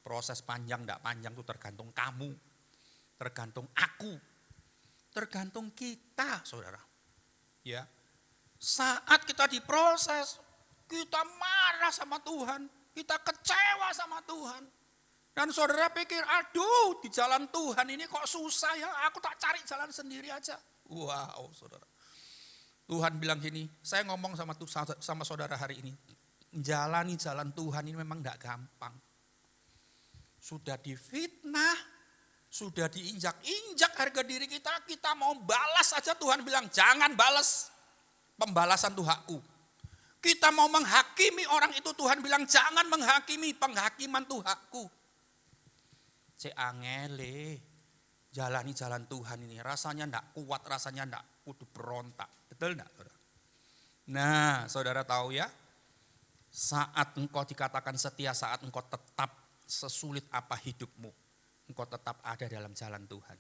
proses panjang enggak panjang itu tergantung kamu. Tergantung aku. Tergantung kita saudara. Ya. Saat kita diproses, kita marah sama Tuhan. Kita kecewa sama Tuhan. Dan saudara pikir, aduh di jalan Tuhan ini kok susah ya, aku tak cari jalan sendiri aja. Wow saudara. Tuhan bilang gini, saya ngomong sama saudara hari ini, menjalani jalan Tuhan ini memang enggak gampang. Sudah difitnah, sudah diinjak-injak harga diri kita, kita mau balas aja Tuhan bilang, jangan balas, pembalasan itu hakku. Kita mau menghakimi orang itu, Tuhan bilang jangan menghakimi, penghakiman itu hakku. Cek angele, jalani jalan Tuhan ini rasanya enggak kuat, rasanya enggak kudu berontak. Betul enggak, saudara? Nah, saudara tahu ya, saat engkau dikatakan setia, saat engkau tetap sesulit apa hidupmu, engkau tetap ada dalam jalan Tuhan.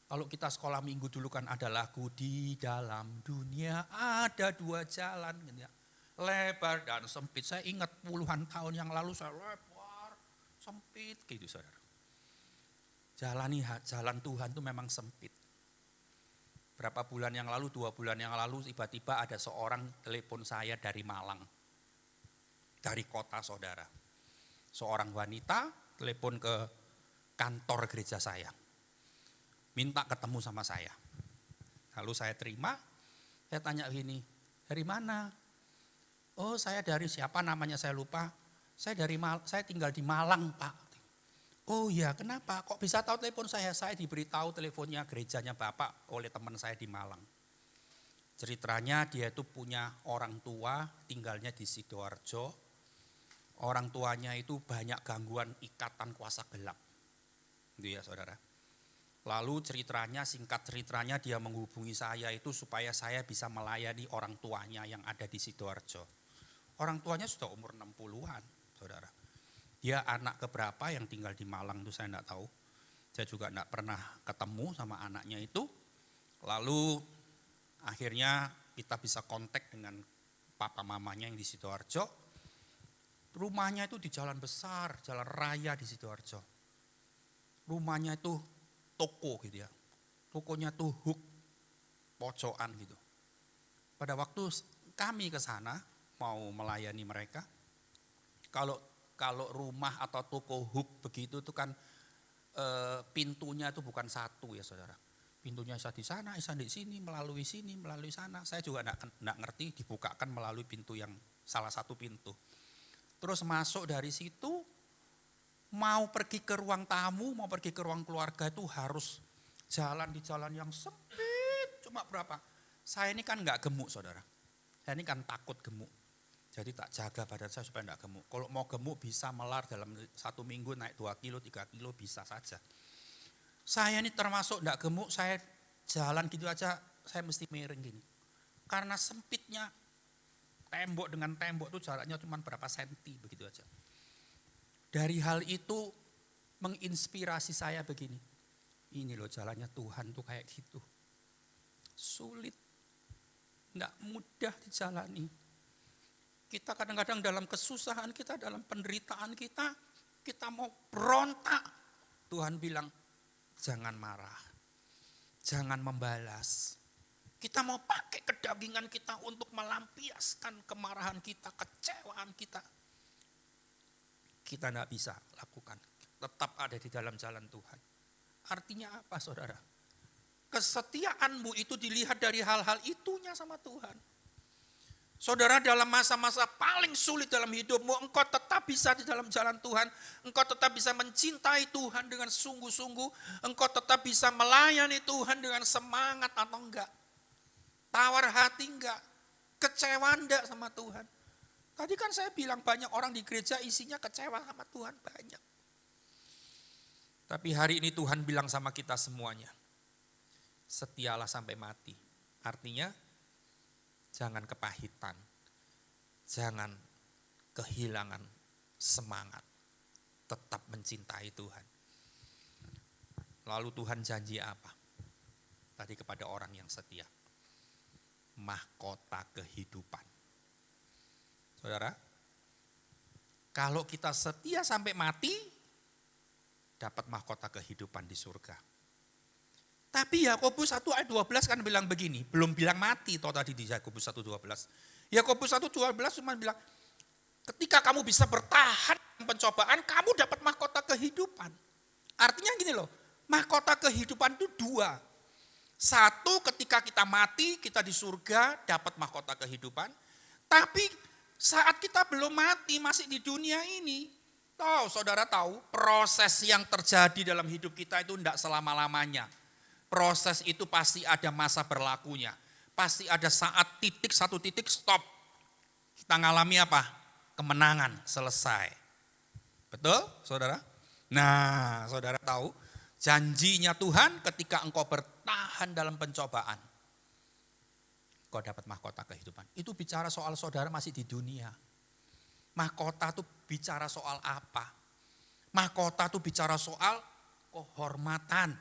Kalau kita sekolah minggu dulu kan ada lagu, di dalam dunia ada dua jalan, gitu ya. Lebar dan sempit. Saya ingat puluhan tahun yang lalu saya lebar, sempit gitu saudara. Jalani jalan Tuhan itu memang sempit. Berapa bulan yang lalu, 2 bulan yang lalu tiba-tiba ada seorang telepon saya dari Malang. Dari kota saudara. Seorang wanita telepon ke kantor gereja saya. Minta ketemu sama saya. Lalu saya terima, saya tanya gini, dari mana? Oh saya dari siapa namanya saya lupa. Saya tinggal di Malang Pak. Oh ya kenapa? Kok bisa tahu telepon saya? Saya diberitahu teleponnya gerejanya Bapak oleh teman saya di Malang. Ceritanya dia itu punya orang tua tinggalnya di Sidoarjo. Orang tuanya itu banyak gangguan ikatan kuasa gelap. Itu ya saudara. Lalu singkat ceritanya dia menghubungi saya itu supaya saya bisa melayani orang tuanya yang ada di Sidoarjo. Orang tuanya sudah umur 60-an, saudara. Dia anak keberapa yang tinggal di Malang itu saya enggak tahu. Saya juga enggak pernah ketemu sama anaknya itu. Lalu akhirnya kita bisa kontak dengan papa mamanya yang di Sidoarjo. Rumahnya itu di jalan besar, jalan raya di Sidoarjo. Rumahnya itu toko gitu ya. Tokonya tuh hook, pojokan gitu. Pada waktu kami ke sana mau melayani mereka, kalau rumah atau toko hook begitu itu kan pintunya itu bukan satu ya saudara. Pintunya bisa di sana, bisa di sini, melalui sana. Saya juga enggak ngerti dibukakan melalui pintu yang salah satu pintu. Terus masuk dari situ, mau pergi ke ruang tamu, mau pergi ke ruang keluarga itu harus jalan di jalan yang sempit. Cuma berapa? Saya ini kan enggak gemuk saudara. Saya ini kan takut gemuk. Jadi tak jaga badan saya supaya enggak gemuk. Kalau mau gemuk bisa melar dalam 1 minggu naik 2 kilo, 3 kilo bisa saja. Saya ini termasuk enggak gemuk, saya jalan gitu aja saya mesti miring gini. Karena sempitnya tembok dengan tembok itu jaraknya cuma berapa senti begitu aja. Dari hal itu menginspirasi saya begini. Ini loh jalannya Tuhan tuh kayak gitu. Sulit, enggak mudah dijalani. Kita kadang-kadang dalam kesusahan kita, dalam penderitaan kita mau berontak. Tuhan bilang, jangan marah, jangan membalas. Kita mau pakai kedagingan kita untuk melampiaskan kemarahan kita, kecewaan kita. Kita tidak bisa lakukan, tetap ada di dalam jalan Tuhan. Artinya apa saudara? Kesetiaanmu itu dilihat dari hal-hal itunya sama Tuhan. Saudara dalam masa-masa paling sulit dalam hidupmu, engkau tetap bisa di dalam jalan Tuhan. Engkau tetap bisa mencintai Tuhan dengan sungguh-sungguh. Engkau tetap bisa melayani Tuhan dengan semangat atau enggak. Tawar hati enggak. Kecewa enggak sama Tuhan. Tadi kan saya bilang banyak orang di gereja isinya kecewa sama Tuhan banyak. Tapi hari ini Tuhan bilang sama kita semuanya. Setialah sampai mati. Artinya jangan kepahitan, jangan kehilangan semangat, tetap mencintai Tuhan. Lalu Tuhan janji apa? Tadi kepada orang yang setia, mahkota kehidupan. Saudara, kalau kita setia sampai mati, dapat mahkota kehidupan di surga. Tapi Yakobus 1 ayat 12 kan bilang begini, belum bilang mati toh tadi di Yakobus 1:12. Yakobus 1:12 cuma bilang, ketika kamu bisa bertahan dalam pencobaan, kamu dapat mahkota kehidupan. Artinya gini loh, mahkota kehidupan itu 2. 1, ketika kita mati, kita di surga dapat mahkota kehidupan. Tapi saat kita belum mati, masih di dunia ini, saudara tahu proses yang terjadi dalam hidup kita itu tidak selama-lamanya. Proses itu pasti ada masa berlakunya. Pasti ada satu titik stop. kita ngalami apa? Kemenangan, selesai. Betul, saudara? Nah, saudara tahu, janjinya Tuhan ketika engkau bertahan dalam pencobaan, kau dapat mahkota kehidupan. Itu bicara soal saudara masih di dunia. Mahkota itu bicara soal apa? Mahkota itu bicara soal kehormatan.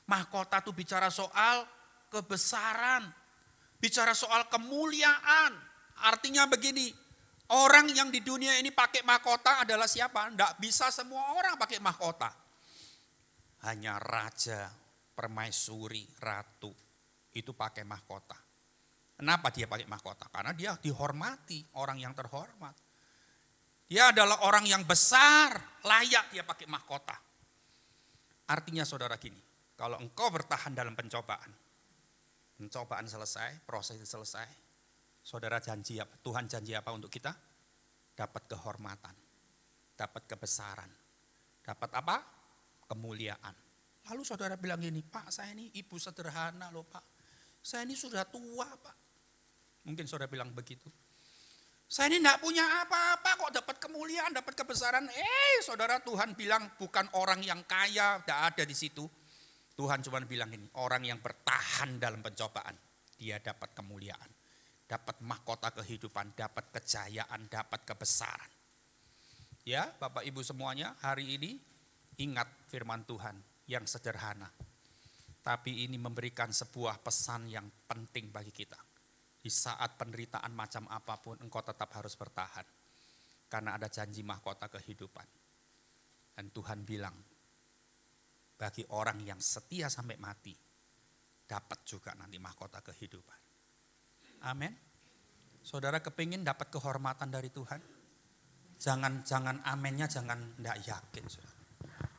Mahkota itu bicara soal kebesaran. Bicara soal kemuliaan. Artinya begini, orang yang di dunia ini pakai mahkota adalah siapa? Tidak bisa semua orang pakai mahkota. Hanya raja, permaisuri, ratu itu pakai mahkota. Kenapa dia pakai mahkota? Karena dia dihormati, orang yang terhormat. Dia adalah orang yang besar, layak dia pakai mahkota. Artinya saudara gini, kalau engkau bertahan dalam pencobaan selesai, proses selesai, saudara janji apa? Tuhan janji apa untuk kita? Dapat kehormatan, dapat kebesaran, dapat apa? Kemuliaan. Lalu saudara bilang gini, Pak saya ini ibu sederhana loh Pak. Saya ini sudah tua Pak. Mungkin saudara bilang begitu. Saya ini enggak punya apa-apa kok dapat kemuliaan, dapat kebesaran. Saudara Tuhan bilang bukan orang yang kaya, enggak ada di situ. Tuhan cuma bilang ini, orang yang bertahan dalam pencobaan, dia dapat kemuliaan, dapat mahkota kehidupan, dapat kejayaan, dapat kebesaran. Ya, Bapak Ibu semuanya, hari ini ingat firman Tuhan yang sederhana. Tapi ini memberikan sebuah pesan yang penting bagi kita. Di saat penderitaan macam apapun, engkau tetap harus bertahan. Karena ada janji mahkota kehidupan. Dan Tuhan bilang, bagi orang yang setia sampai mati, dapat juga nanti mahkota kehidupan. Amin. Saudara kepingin dapat kehormatan dari Tuhan? Jangan amennya jangan enggak yakin.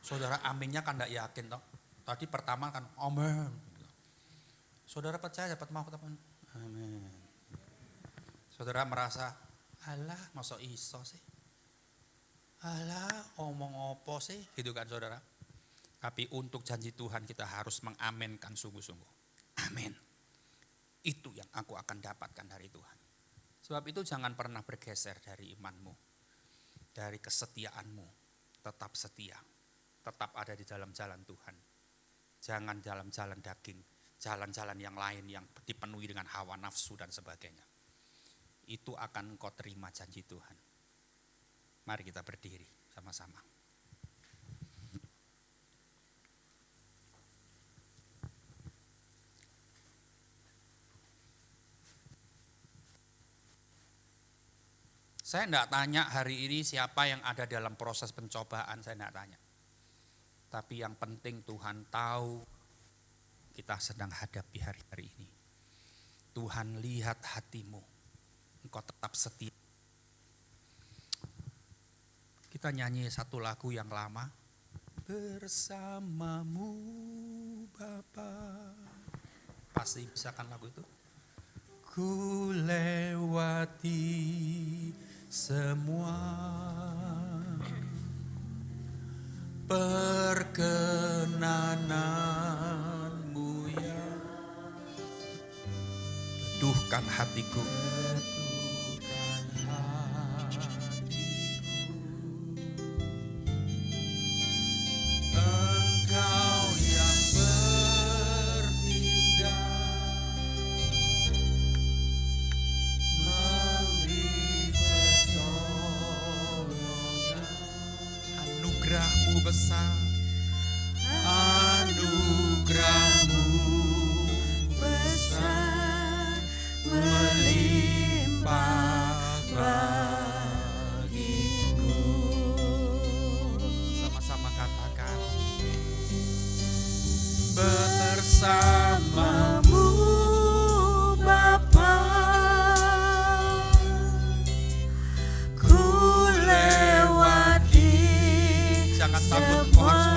Saudara aminnya kan enggak yakin toh. Tadi pertama kan amin. Saudara percaya dapat mahkota? Amin. Saudara merasa, alah masa iso sih? Alah omong opo sih? Gitu kan saudara. Tapi untuk janji Tuhan kita harus mengaminkan sungguh-sungguh. Amin. Itu yang aku akan dapatkan dari Tuhan. Sebab itu jangan pernah bergeser dari imanmu. Dari kesetiaanmu. Tetap setia. Tetap ada di dalam jalan Tuhan. Jangan jalan-jalan daging. Jalan-jalan yang lain yang dipenuhi dengan hawa nafsu dan sebagainya. Itu akan engkau terima janji Tuhan. Mari kita berdiri sama-sama. Saya tidak tanya hari ini siapa yang ada dalam proses pencobaan, saya tidak tanya. Tapi yang penting Tuhan tahu kita sedang hadapi hari-hari ini. Tuhan lihat hatimu, engkau tetap setia. Kita nyanyi satu lagu yang lama. Bersamamu Bapa. Pasti bisa kan lagu itu? Ku lewati semua perkenananmu ya. Teduhkan hatiku. Engkau yang bertindak memberi pertolongan. Anugerahmu besar, anugerahmu besar, melimpah bagiku. Sama-sama katakan, bersamamu Bapa, ku lewati. Jangan takut, kau harus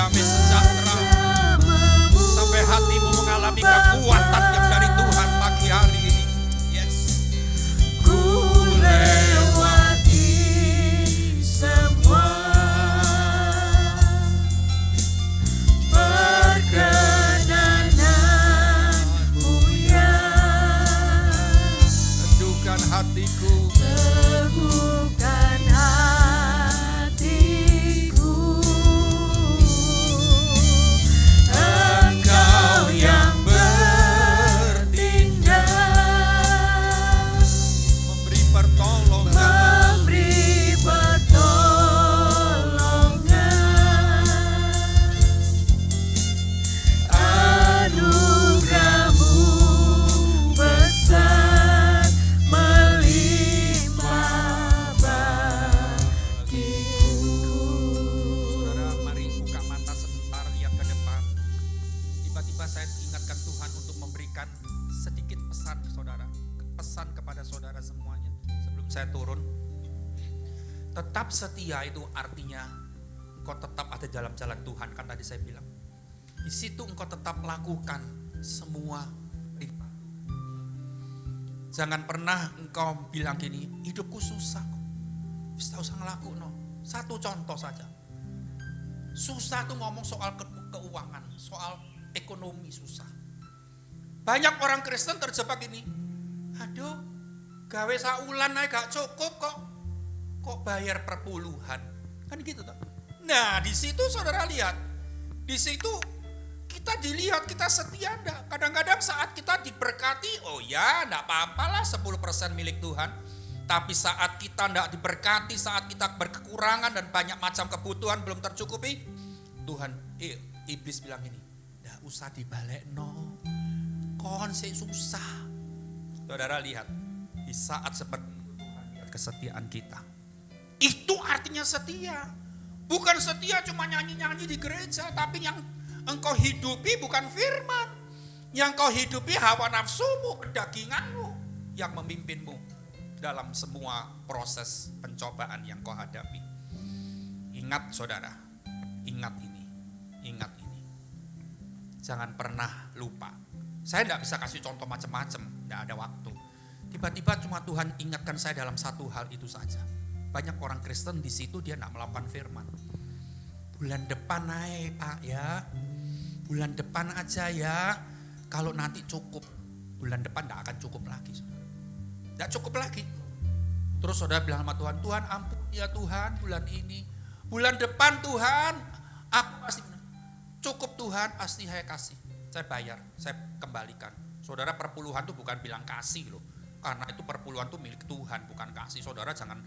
damai sejahtera. Sampai hatimu mengalami kekuatan yang dari Tuhan pagi hari ini. Yes. Ku lewati semua perkenananmu ya. Teduhkan hatiku. Teguhkan hatiku. Engkau yang bertindak, Memberi pertolongan. memberi pertolongan. Anugerahmu besar melimpah bagiku. Saudara, mari buka mata sebentar, lihat ke depan. Tiba-tiba saya diingatkan Tuhan untuk memberikan sedikit pesan ke saudara. Pesan kepada saudara semuanya sebelum saya turun. Tetap setia itu artinya engkau tetap ada dalam jalan Tuhan. Kan tadi saya bilang, di situ engkau tetap lakukan semua perintah. Jangan pernah engkau bilang gini, hidupku susah kok. Bisa usah ngelaku no. Satu contoh saja. Susah tuh ngomong soal keuangan, soal ekonomi susah. Banyak orang Kristen terjebak ini. Aduh, gawe saulan aja gak cukup kok. Kok bayar perpuluhan? Kan gitu toh. Nah, di situ saudara lihat. Di situ kita dilihat kita setia enggak. Kadang-kadang saat kita diberkati, oh ya enggak apa-apalah 10% milik Tuhan. Tapi saat kita enggak diberkati, saat kita berkekurangan dan banyak macam kebutuhan belum tercukupi, Tuhan, iblis bilang ini, enggak usah dibalekno. Kon sih susah. Saudara lihat, di saat seperti itu Tuhan lihat kesetiaan kita. Itu artinya setia. Bukan setia cuma nyanyi-nyanyi di gereja, tapi yang engkau hidupi bukan firman. Yang kau hidupi hawa nafsumu, kedaginganmu yang memimpinmu dalam semua proses pencobaan yang kau hadapi. Ingat saudara, ingat ini. Jangan pernah lupa. Saya tidak bisa kasih contoh macam-macam, tidak ada waktu. Tiba-tiba cuma Tuhan ingatkan saya dalam satu hal itu saja. Banyak orang Kristen di situ dia tidak melakukan firman. Bulan depan naik Pak ya, bulan depan aja ya. Kalau nanti cukup, bulan depan tidak akan cukup lagi. Tidak cukup lagi. Terus saudara bilang sama Tuhan, Tuhan ampun ya Tuhan bulan ini. Bulan depan Tuhan, aku pasti cukup Tuhan, pasti saya kasih. Saya bayar, saya kembalikan. Saudara, perpuluhan itu bukan bilang kasih loh. Karena itu perpuluhan itu milik Tuhan, bukan kasih. Saudara jangan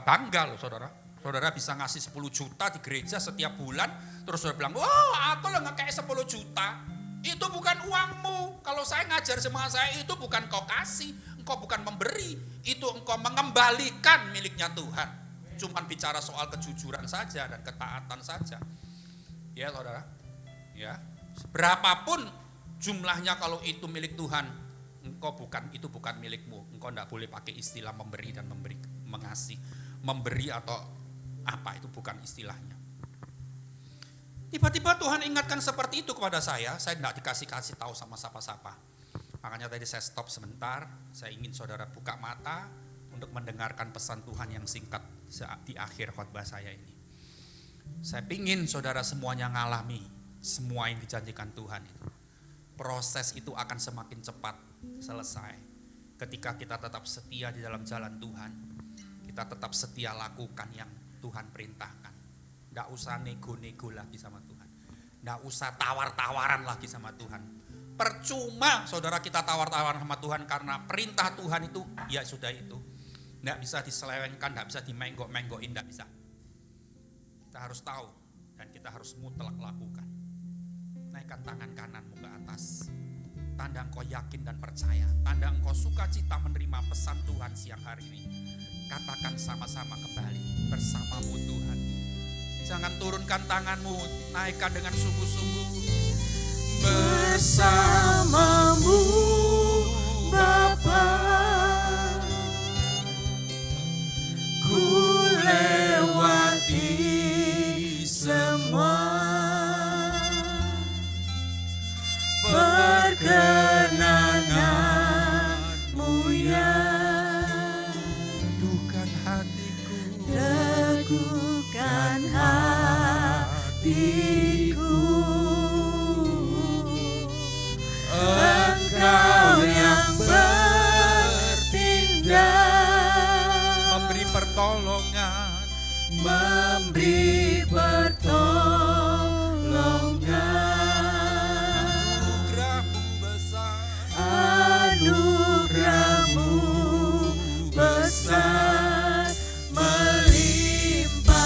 bangga loh saudara. Saudara bisa ngasih 10 juta di gereja setiap bulan, terus saudara bilang, oh aku lah ngekei 10 juta. Itu bukan uangmu. Kalau saya ngajar jemaat saya, itu bukan kau kasih, engkau bukan memberi. Itu engkau mengembalikan miliknya Tuhan. Cuman bicara soal kejujuran saja dan ketaatan saja. Ya saudara, ya. Berapapun jumlahnya kalau itu milik Tuhan, itu bukan milikmu. Engkau tidak boleh pakai istilah memberi dan mengasihi. Memberi atau apa itu bukan istilahnya. Tiba-tiba Tuhan ingatkan seperti itu kepada saya tidak dikasih tahu sama siapa-siapa. Makanya tadi saya stop sebentar, saya ingin saudara buka mata untuk mendengarkan pesan Tuhan yang singkat di akhir khotbah saya ini. Saya ingin saudara semuanya ngalami semua yang dijanjikan Tuhan itu. Proses itu akan semakin cepat selesai ketika kita tetap setia di dalam jalan Tuhan. Kita tetap setia lakukan yang Tuhan perintahkan. Nggak usah nego-nego lagi sama Tuhan. Nggak usah tawar-tawaran lagi sama Tuhan. Percuma saudara kita tawar-tawaran sama Tuhan karena perintah Tuhan itu ya sudah itu. Nggak bisa diselewengkan, nggak bisa dimenggok-menggokin, nggak bisa. Kita harus tahu dan kita harus mutlak lakukan. Naikkan tangan kananmu ke atas. Tanda engkau yakin dan percaya. Tanda engkau sukacita menerima pesan Tuhan siang hari ini. Katakan sama-sama kembali, bersamamu Tuhan. Jangan turunkan tanganmu, naikkan dengan sungguh-sungguh. Bersamamu Bapa, ku lewati kehidupan hatiku. Engkau yang bertindak, memberi pertolongan, memberi pertolongan. anugerah-Mu besar, Anugerah-Mu besar, melimpah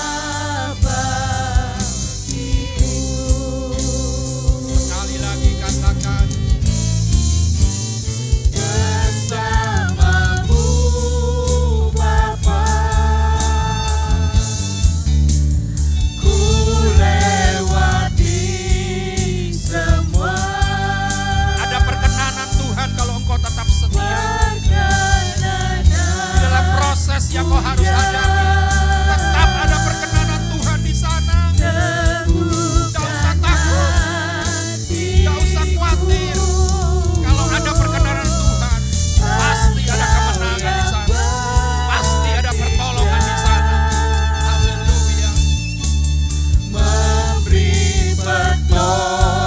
bagiku. sekali lagi katakan, Bersama-Mu Bapa, ku lewati semua. ada perkenanan Tuhan kalau engkau tetap setia. Perkenanan Di dalam proses yang kau harus hadapi, tetap ada perkenanan Tuhan di sana. Gak usah takut, gak usah khawatir. Kalau ada perkenanan Tuhan, pasti ada kemenangan di sana, pasti ada pertolongan di sana. Haleluya. memberi pertolongan.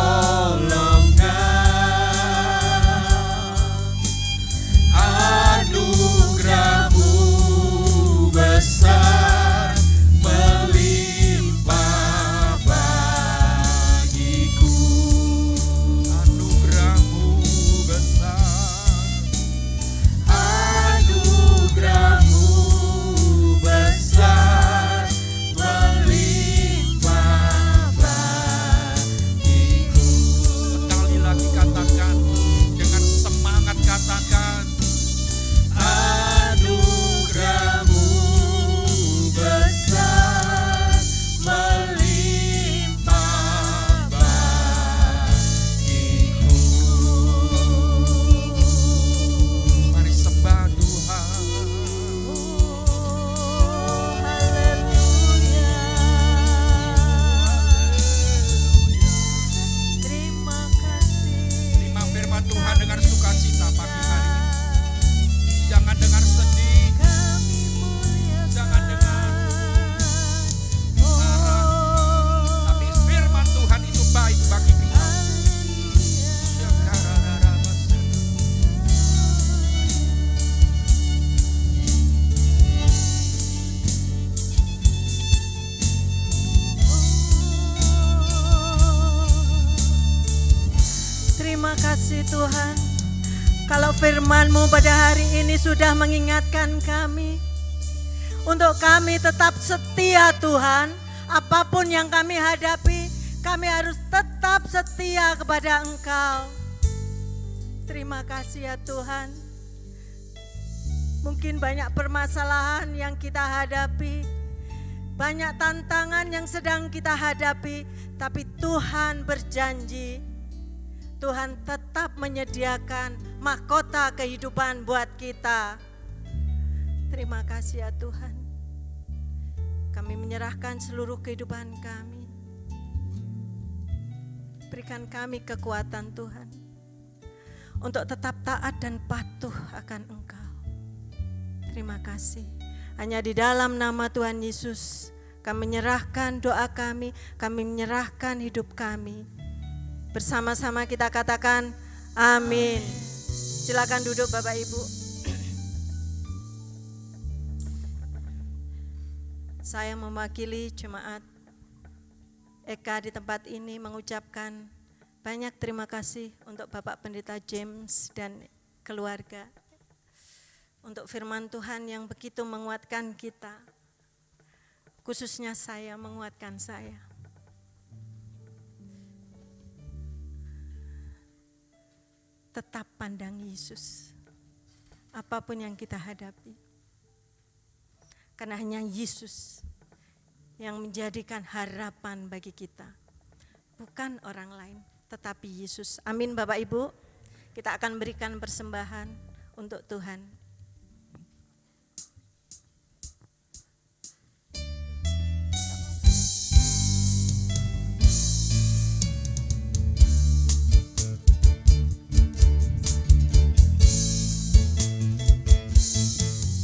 Anugerah-Mu besar, melimpah bagiku. Anugerah-Mu besar, Anugerah-Mu besar, melimpah bagiku. sekali lagi katakan, dengan semangat katakan, Anugerah-Mu besar, melimpah bagiku. mari sembah Tuhan. Terima kasih. Terima firman Tuhan dengan sukacita pagi hari ini. Jangan dengar sedih, Kami muliakan. jangan dengar marah, tapi firman Tuhan itu baik bagi kita. Terima kasih Tuhan, kalau firman-Mu pada hari ini sudah mengingatkan kami untuk kami tetap setia Tuhan. Apapun yang kami hadapi, kami harus tetap setia kepada Engkau. Terima kasih ya Tuhan. Mungkin banyak permasalahan yang kita hadapi, banyak tantangan yang sedang kita hadapi, tapi Tuhan berjanji, Tuhan tetap menyediakan mahkota kehidupan buat kita. Terima kasih ya Tuhan. Kami menyerahkan seluruh kehidupan kami. Berikan kami kekuatan Tuhan untuk tetap taat dan patuh akan Engkau. Terima kasih. Hanya di dalam nama Tuhan Yesus kami menyerahkan doa kami menyerahkan hidup kami. Bersama-sama kita katakan amin. Silakan duduk Bapak Ibu. Saya mewakili jemaat Eka di tempat ini mengucapkan banyak terima kasih untuk Bapak Pendeta James dan keluarga. Untuk firman Tuhan yang begitu menguatkan kita. Khususnya saya, menguatkan saya. Tetap pandang Yesus, apapun yang kita hadapi. Karena hanya Yesus yang menjadikan harapan bagi kita. Bukan orang lain, tetapi Yesus. Amin Bapak Ibu. Kita akan berikan persembahan untuk Tuhan.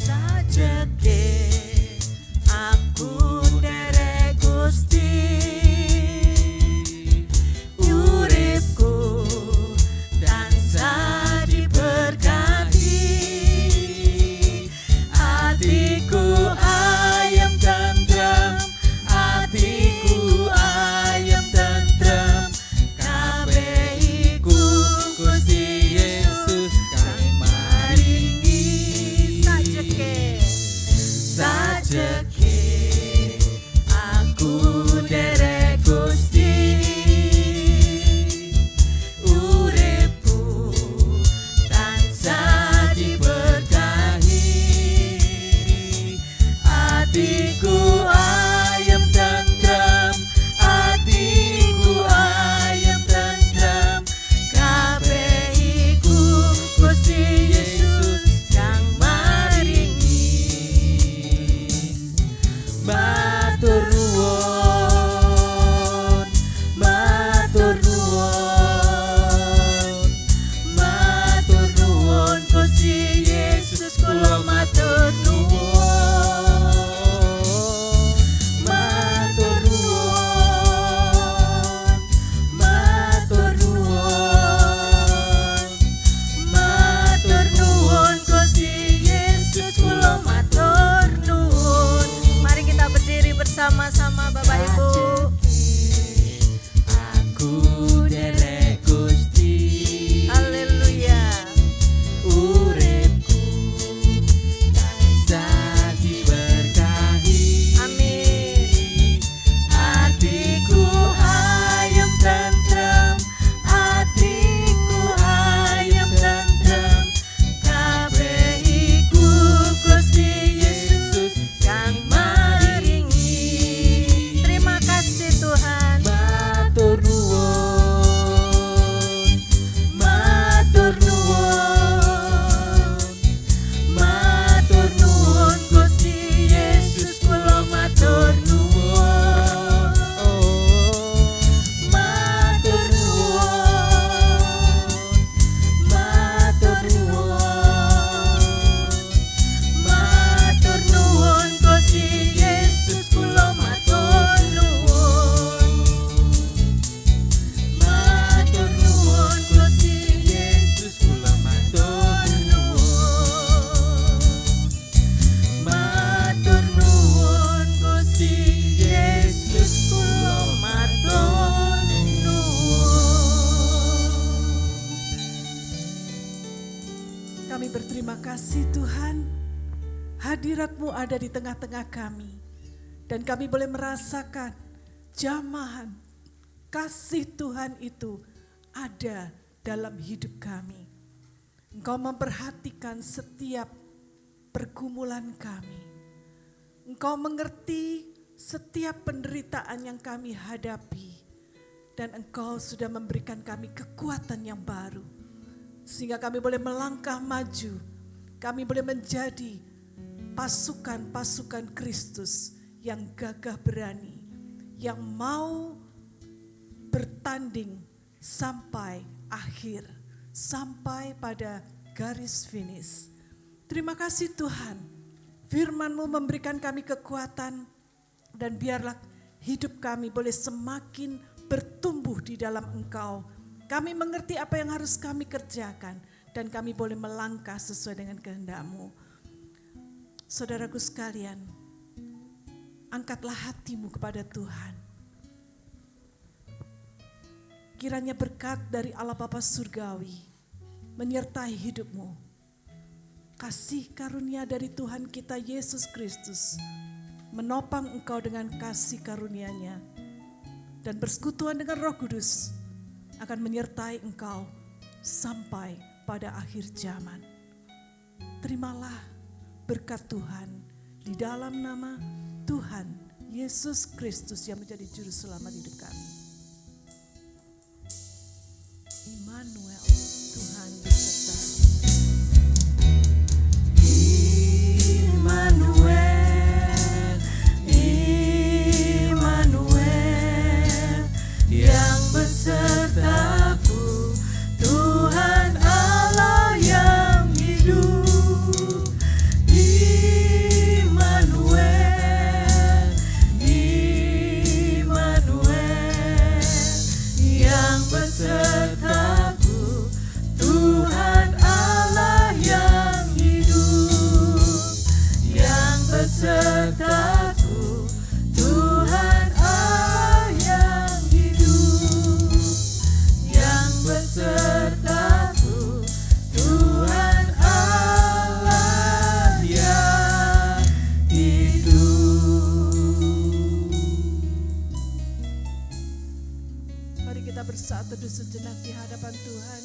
Sajake aku dereku Terima kasih Tuhan, hadirat-Mu ada di tengah-tengah kami. Dan kami boleh merasakan jamahan kasih Tuhan itu ada dalam hidup kami. Engkau memperhatikan setiap pergumulan kami. Engkau mengerti setiap penderitaan yang kami hadapi. Dan Engkau sudah memberikan kami kekuatan yang baru. Sehingga kami boleh melangkah maju. Kami boleh menjadi pasukan-pasukan Kristus yang gagah berani. Yang mau bertanding sampai akhir. Sampai pada garis finish. Terima kasih Tuhan. Firman-Mu memberikan kami kekuatan. Dan biarlah hidup kami boleh semakin bertumbuh di dalam Engkau. Kami mengerti apa yang harus kami kerjakan. Dan kami boleh melangkah sesuai dengan kehendak-Mu. Saudaraku sekalian, angkatlah hatimu kepada Tuhan. Kiranya berkat dari Allah Bapa Surgawi menyertai hidupmu. Kasih karunia dari Tuhan kita Yesus Kristus menopang engkau dengan kasih karunia-Nya. Dan persekutuan dengan Roh Kudus akan menyertai engkau sampai pada akhir zaman. Terimalah berkat Tuhan di dalam nama Tuhan Yesus Kristus yang menjadi juru selamat hidup kami. Immanuel, Tuhan beserta. Immanuel, Immanuel, yang besertaku, Tuhan Allah yang hidup. Immanuel, Immanuel, yang besertaku, Tuhan Allah yang hidup. Yang besertaku, Tuhan Allah yang hidup. Yang besertaku, Tuhan Allah yang hidup. Mari kita bersatu sejenak di hadapan Tuhan.